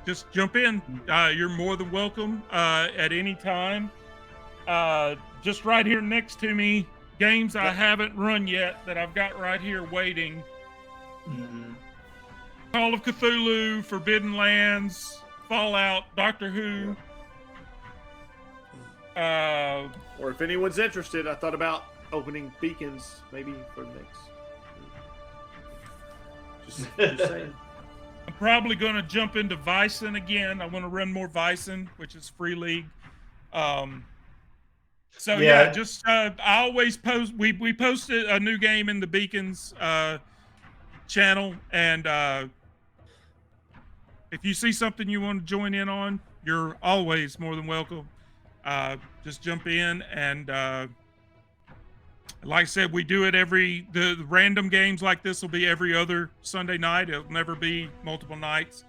Speaker 1: just jump in. You're more than welcome at any time. Just right here next to me, games I haven't run yet that I've got right here waiting.
Speaker 3: Mm-hmm.
Speaker 1: Call of Cthulhu, Forbidden Lands, Fallout, Doctor Who.
Speaker 4: Or if anyone's interested, I thought about opening beacons maybe for the next. Just saying.
Speaker 1: I'm probably going to jump into Vyson again. I want to run more Vyson, which is free league. Just I always post. We posted a new game in the Beacons channel, and if you see something you want to join in on, you're always more than welcome. Just jump in, and like I said, we do it the random games like this will be every other Sunday night. It'll never be multiple nights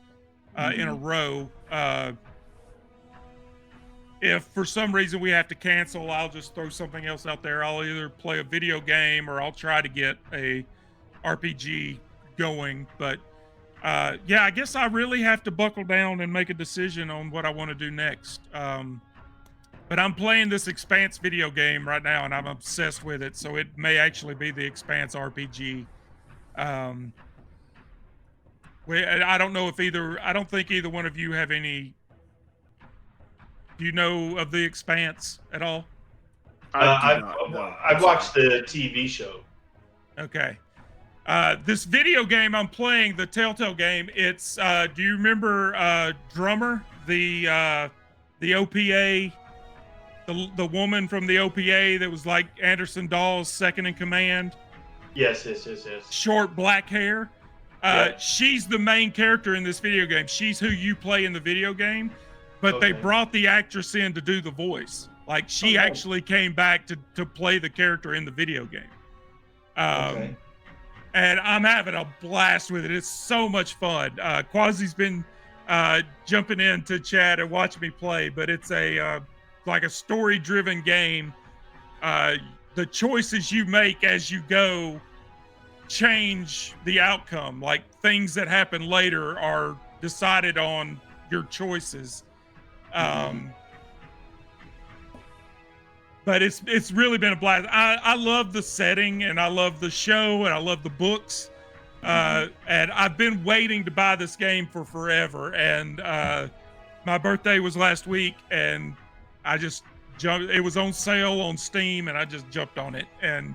Speaker 1: in a row. If for some reason we have to cancel, I'll just throw something else out there. I'll either play a video game or I'll try to get a RPG going. But I guess I really have to buckle down and make a decision on what I want to do next. But I'm playing this Expanse video game right now, and I'm obsessed with it. So it may actually be the Expanse RPG. I don't know if I don't think either one of you have any. Do you know of the Expanse at all?
Speaker 2: I do not know.
Speaker 3: I've watched the TV show.
Speaker 1: Okay. This video game I'm playing, the Telltale game, it's do you remember Drummer, the OPA, the woman from the OPA that was like Anderson Dawes' second in command?
Speaker 3: Yes.
Speaker 1: Short black hair.
Speaker 3: Yeah.
Speaker 1: She's the main character in this video game. She's who you play in the video game, but they
Speaker 3: Okay.
Speaker 1: brought the actress in to do the voice. Like she actually came back to play the character in the video game.
Speaker 3: Okay.
Speaker 1: And I'm having a blast with it. It's so much fun. Quasi's been jumping in to chat and watch me play, but it's a like a story-driven game. The choices you make as you go change the outcome. Like things that happen later are decided on your choices. But it's really been a blast. I love the setting and I love the show and I love the books. And I've been waiting to buy this game for forever. And my birthday was last week and I just jumped. It was on sale on Steam and I just jumped on it. And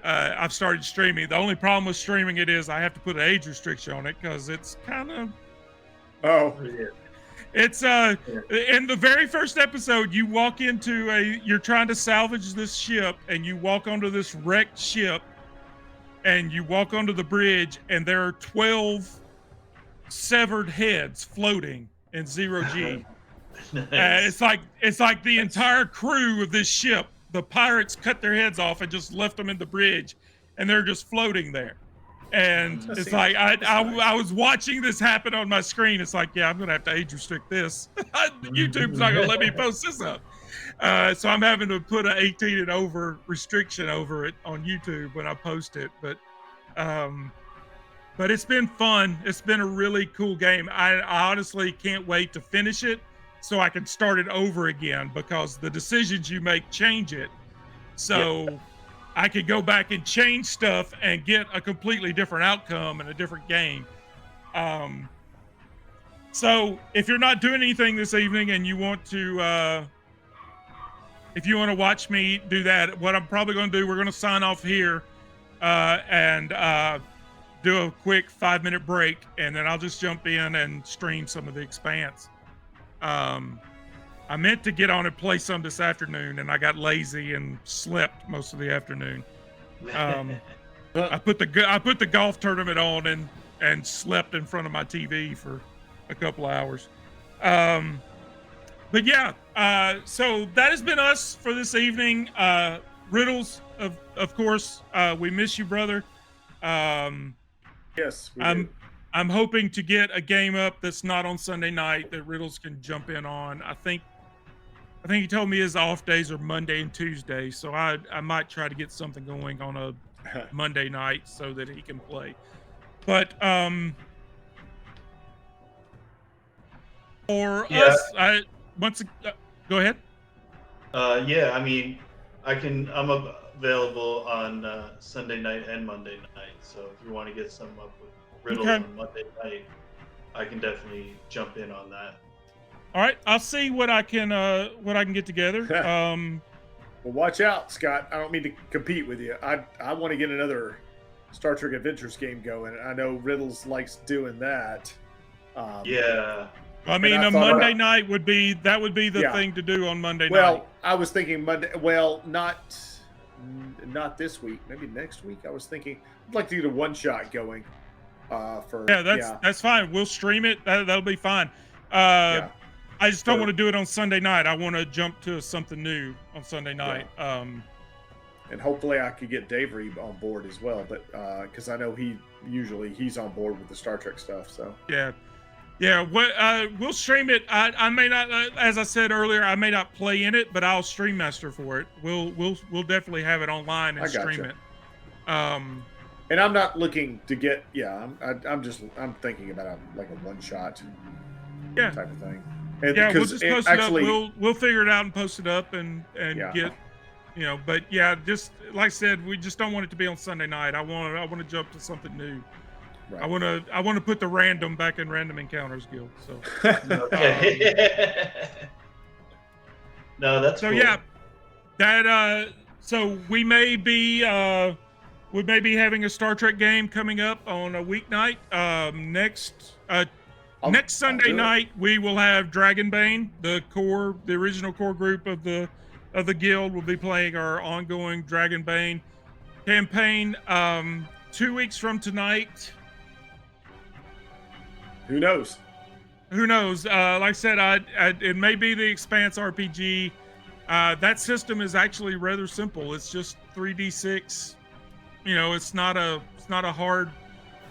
Speaker 1: I've started streaming. The only problem with streaming it is I have to put an age restriction on it because it's kind of...
Speaker 2: Oh,
Speaker 1: It's in the very first episode, you walk into you're trying to salvage this ship and you walk onto this wrecked ship and you walk onto the bridge and there are 12 severed heads floating in zero G.
Speaker 3: Nice.
Speaker 1: It's like the entire crew of this ship, the pirates cut their heads off and just left them in the bridge and they're just floating there. And it's like I was watching this happen on my screen. It's like, yeah, I'm gonna have to age restrict this. YouTube's not gonna let me post this up. So I'm having to put an 18 and over restriction over it on YouTube when I post it. But it's been fun. It's been a really cool game. I honestly can't wait to finish it so I can start it over again because the decisions you make change it. So I could go back and change stuff and get a completely different outcome in a different game. So if you're not doing anything this evening and you want to, if you want to watch me do that, what I'm probably going to do, we're going to sign off here and do a quick 5-minute break, and then I'll just jump in and stream some of the Expanse. I meant to get on and play some this afternoon, and I got lazy and slept most of the afternoon. I put the golf tournament on and slept in front of my TV for a couple of hours. But yeah, so that has been us for this evening. Riddles, of course, we miss you, brother.
Speaker 2: yes. We do.
Speaker 1: I'm hoping to get a game up that's not on Sunday night that Riddles can jump in on. I think he told me his off days are Monday and Tuesday, so I might try to get something going on a Monday night so that he can play. But for us, go ahead.
Speaker 3: Yeah, I mean, I'm available on Sunday night and Monday night. So if you want to get some up with Riddles on Monday night, I can definitely jump in on that.
Speaker 1: All right, I'll see what I can get together.
Speaker 2: Well, watch out, Scott. I don't mean to compete with you. I want to get another Star Trek Adventures game going. I know Riddles likes doing that.
Speaker 3: Yeah.
Speaker 1: I mean, a Monday night would be the thing to do on Monday night.
Speaker 2: Well, I was thinking Monday. Well, not this week. Maybe next week. I was thinking I'd like to get a one-shot going.
Speaker 1: That's fine. We'll stream it. That'll be fine. I just don't want to do it on Sunday night. I want to jump to something new on Sunday night.
Speaker 2: Yeah. And hopefully I could get Dave Reeb on board as well, but because I know he's on board with the Star Trek stuff. So
Speaker 1: we'll stream it. I may not, as I said earlier, I may not play in it, but I'll stream master for it. We'll definitely have it online and stream it.
Speaker 2: And I'm not looking to get. Yeah, I'm thinking about like a one shot. Type of thing. And
Speaker 1: we'll just post it up. We'll figure it out and post it up and get, But yeah, just like I said, we just don't want it to be on Sunday night. I want to jump to something new. Right. I want to put the random back in Random Encounters Guild. So
Speaker 3: okay. No, that's
Speaker 1: so
Speaker 3: cool.
Speaker 1: Yeah. That so we may be having a Star Trek game coming up on a weeknight. Next Sunday night we will have Dragonbane, the original core group of the guild will be playing our ongoing Dragonbane campaign. 2 weeks from tonight,
Speaker 2: Who knows?
Speaker 1: who knows? Like I said, it may be the Expanse RPG. That system is actually rather simple. It's just 3d6. You know, it's not a hard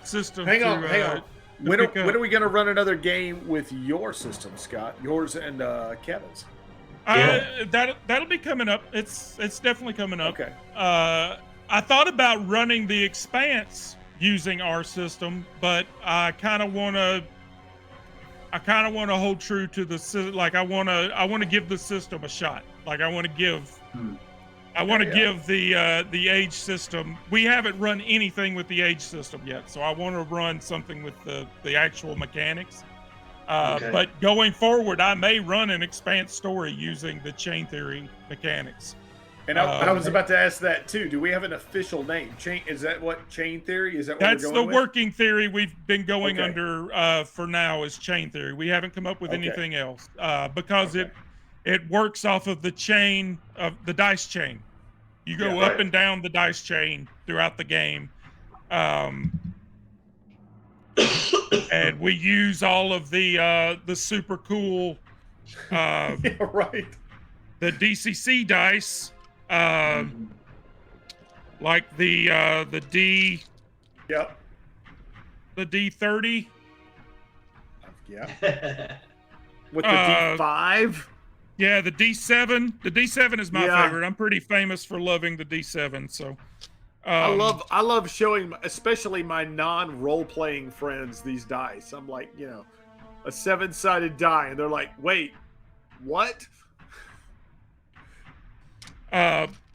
Speaker 1: system.
Speaker 2: Hang on. When are we going to run another game with your system, Scott? Yours and Kevin's?
Speaker 1: That'll be coming up. It's definitely coming up.
Speaker 2: Okay.
Speaker 1: I thought about running the Expanse using our system, but I kind of want to hold true to the I want to give the system a shot. Like I want to give give the age system. We haven't run anything with the age system yet, so I want to run something with the actual mechanics. But going forward, I may run an Expanse story using the chain theory mechanics.
Speaker 2: And I was about to ask that too. Do we have an official name? Is that what chain theory? Is that what
Speaker 1: that's
Speaker 2: we're
Speaker 1: the
Speaker 2: going with?
Speaker 1: working theory we've been going under for now is chain theory. We haven't come up with anything else because it works off of the chain of the dice chain. You go up and down the dice chain throughout the game. And we use all of the super cool
Speaker 2: right.
Speaker 1: The DCC dice, like the D.
Speaker 2: Yep.
Speaker 1: The D30.
Speaker 2: Yeah. With the D5.
Speaker 1: Yeah, the D7. The D7 is my favorite. I'm pretty famous for loving the D7. So,
Speaker 2: I love showing, especially my non-role-playing friends, these dice. I'm like, a 7-sided die, and they're like, "Wait, what?"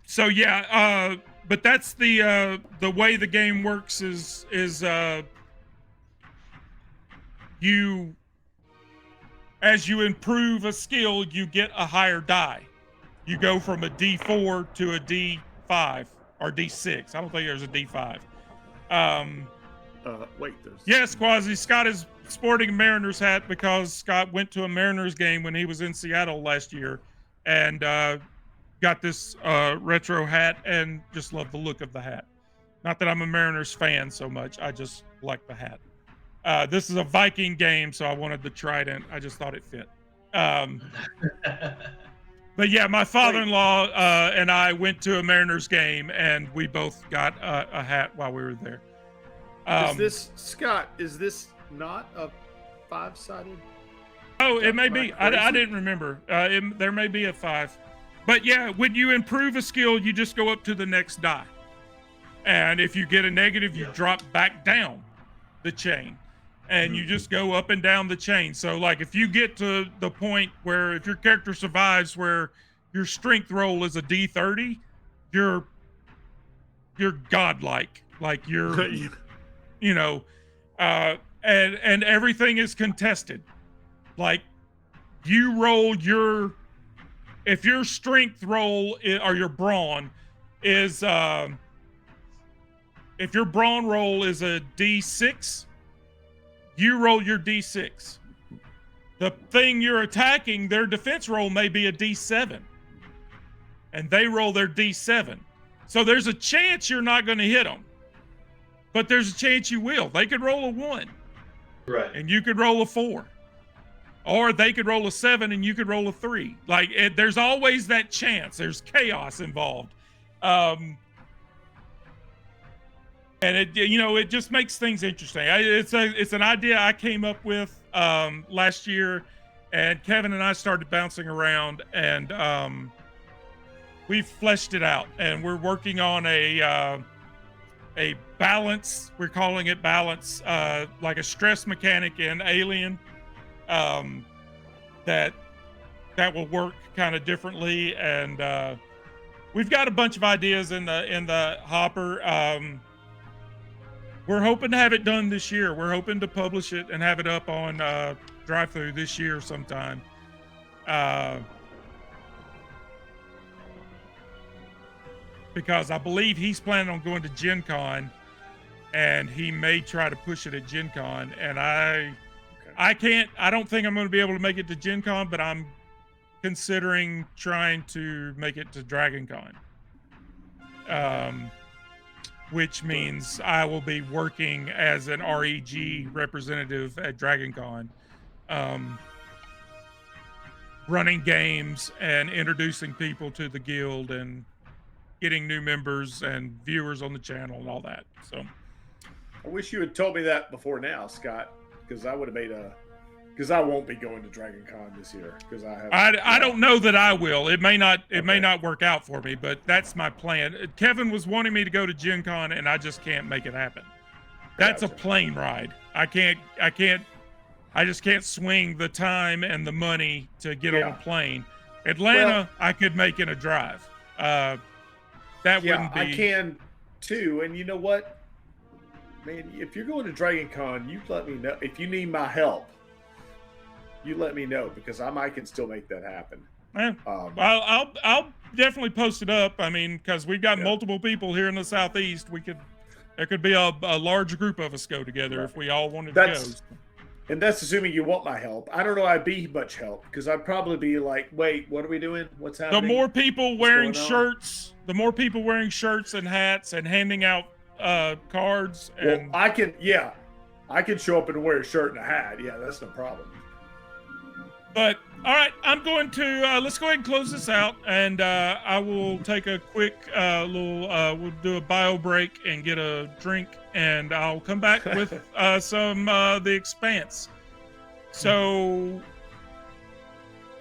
Speaker 1: So yeah, but that's the way the game works is you. As you improve a skill, you get a higher die. You go from a D4 to a D5 or D6. I don't think there's a D5.
Speaker 2: Wait, there's...
Speaker 1: Yes, Quasi. Scott is sporting a Mariners hat because Scott went to a Mariners game when he was in Seattle last year and got this retro hat and just love the look of the hat. Not that I'm a Mariners fan so much. I just like the hat. This is a Viking game, so I wanted the trident. I just thought it fit. But yeah, my father-in-law and I went to a Mariners game, and we both got a hat while we were there.
Speaker 2: Scott, is this not a 5-sided?
Speaker 1: Oh, it may be. I didn't remember. There may be a 5. But yeah, when you improve a skill, you just go up to the next die. And if you get a negative, you drop back down the chain. And you just go up and down the chain. So like if you get to the point where if your character survives where your strength roll is a D30, you're godlike. Like you're and everything is contested. Like you roll if your strength roll or your brawn is if your brawn roll is a D6, you roll your D6. The thing you're attacking, their defense roll may be a D7. And they roll their D7. So there's a chance you're not going to hit them. But there's a chance you will. They could roll a 1.
Speaker 3: Right.
Speaker 1: And you could roll a 4. Or they could roll a 7 and you could roll a 3. Like, there's always that chance. There's chaos involved. And it just makes things interesting. It's an idea I came up with last year, and Kevin and I started bouncing around, and we've fleshed it out. And we're working on a balance. We're calling it balance, like a stress mechanic in Alien, that will work kind of differently. And we've got a bunch of ideas in the hopper. We're hoping to have it done this year. We're hoping to publish it and have it up on Drive-Thru this year sometime. because I believe he's planning on going to Gen Con, and he may try to push it at Gen Con. And I don't think I'm going to be able to make it to Gen Con, but I'm considering trying to make it to Dragon Con. Which means I will be working as an REG representative at Dragon Con, running games and introducing people to the guild and getting new members and viewers on the channel and all that. So
Speaker 2: I wish you had told me that before now, Scott, because I would have made because I won't be going to Dragon Con this year because
Speaker 1: I don't know that I will. It may not work out for me, but that's my plan. Kevin was wanting me to go to Gen Con, and I just can't make it happen. That's a plane ride. I just can't swing the time and the money to get on a plane. Atlanta, I could make in a drive. That wouldn't be.
Speaker 2: I can too. And you know what, man? If you're going to Dragon Con, you let me know. If you need my help, you let me know because I can still make that happen.
Speaker 1: I'll definitely post it up. I mean, because we've got multiple people here in the Southeast. There could be a large group of us go together if we all wanted to go.
Speaker 2: And that's assuming you want my help. I don't know I'd be much help because I'd probably be like, wait, what are we doing? What's happening?
Speaker 1: The more people wearing shirts and hats and handing out cards. And
Speaker 2: I can show up and wear a shirt and a hat. Yeah, that's no problem.
Speaker 1: But all right, I'm going to let's go ahead and close this out, and I will take a quick we'll do a bio break and get a drink, and I'll come back with some The Expanse. So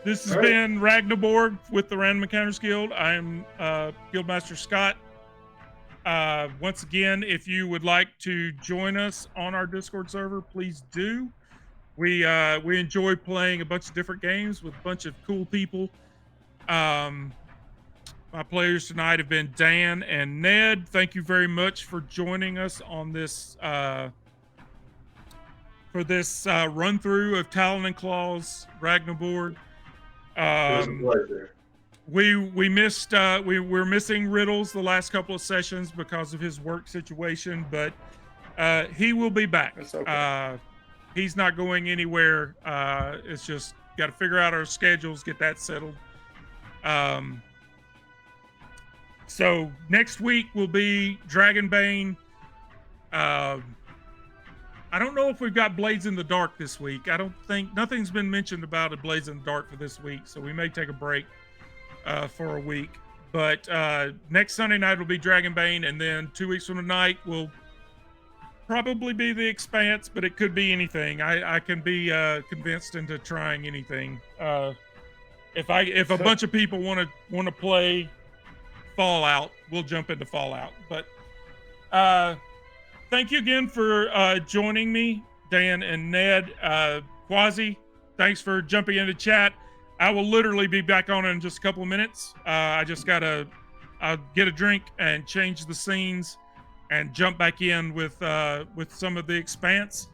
Speaker 1: this has been Ragnaborg with the Random Encounters Guild. I'm Guildmaster Scott. Once again, if you would like to join us on our Discord server, please do. We enjoy playing a bunch of different games with a bunch of cool people. My players tonight have been Dan and Ned. Thank you very much for joining us on this run through of Talon and Claw's Ragnaborg.
Speaker 3: It was a pleasure.
Speaker 1: We're missing Riddles the last couple of sessions because of his work situation, but he will be back.
Speaker 2: That's okay.
Speaker 1: He's not going anywhere. It's just got to figure out our schedules, get that settled. So next week will be Dragonbane. I don't know if we've got Blades in the Dark this week. I don't think nothing's been mentioned about a Blades in the Dark for this week, so we may take a break for a week. But next Sunday night will be Dragonbane, and then 2 weeks from tonight we'll probably be The Expanse, but it could be anything. I can be convinced into trying anything. If a bunch of people want to play Fallout, we'll jump into Fallout. But thank you again for joining me, Dan and Ned. Quasi, thanks for jumping into chat. I will literally be back on in just a couple of minutes. I just I'll get a drink and change the scenes and jump back in with some of The Expanse.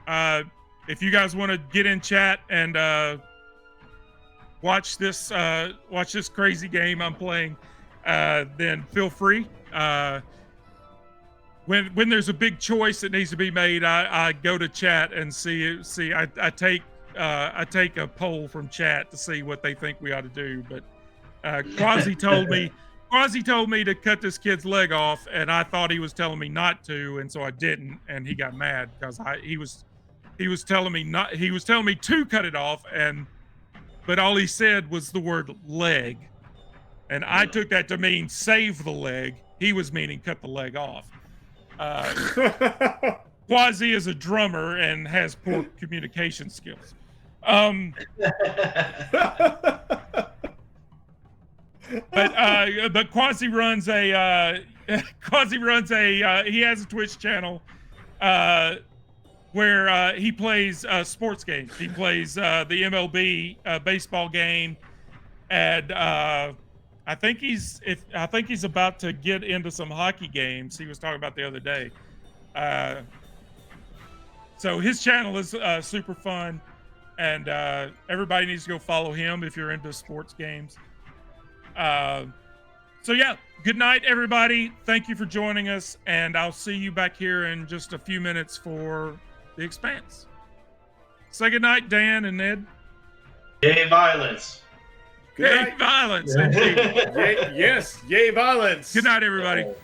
Speaker 1: If you guys want to get in chat and watch this crazy game I'm playing, then feel free. When there's a big choice that needs to be made, I go to chat and see. I take a poll from chat to see what they think we ought to do. But Quasi told me to cut this kid's leg off, and I thought he was telling me not to, and so I didn't, and he got mad because he was telling me to cut it off, but all he said was the word leg, and I took that to mean save the leg. He was meaning cut the leg off. Quasi is a drummer and has poor communication skills. But Quasi runs a he has a Twitch channel where he plays sports games. He plays the MLB baseball game, and I think he's about to get into some hockey games. He was talking about the other day. So his channel is super fun, and everybody needs to go follow him if you're into sports games. So yeah, good night, everybody. Thank you for joining us, and I'll see you back here in just a few minutes for The Expanse. Say good night, Dan and Ned.
Speaker 3: Yay, violence.
Speaker 2: Good
Speaker 1: Yay,
Speaker 2: night.
Speaker 1: violence, indeed.
Speaker 2: Yay, yes, yay, violence.
Speaker 1: Good night, everybody.
Speaker 3: Oh.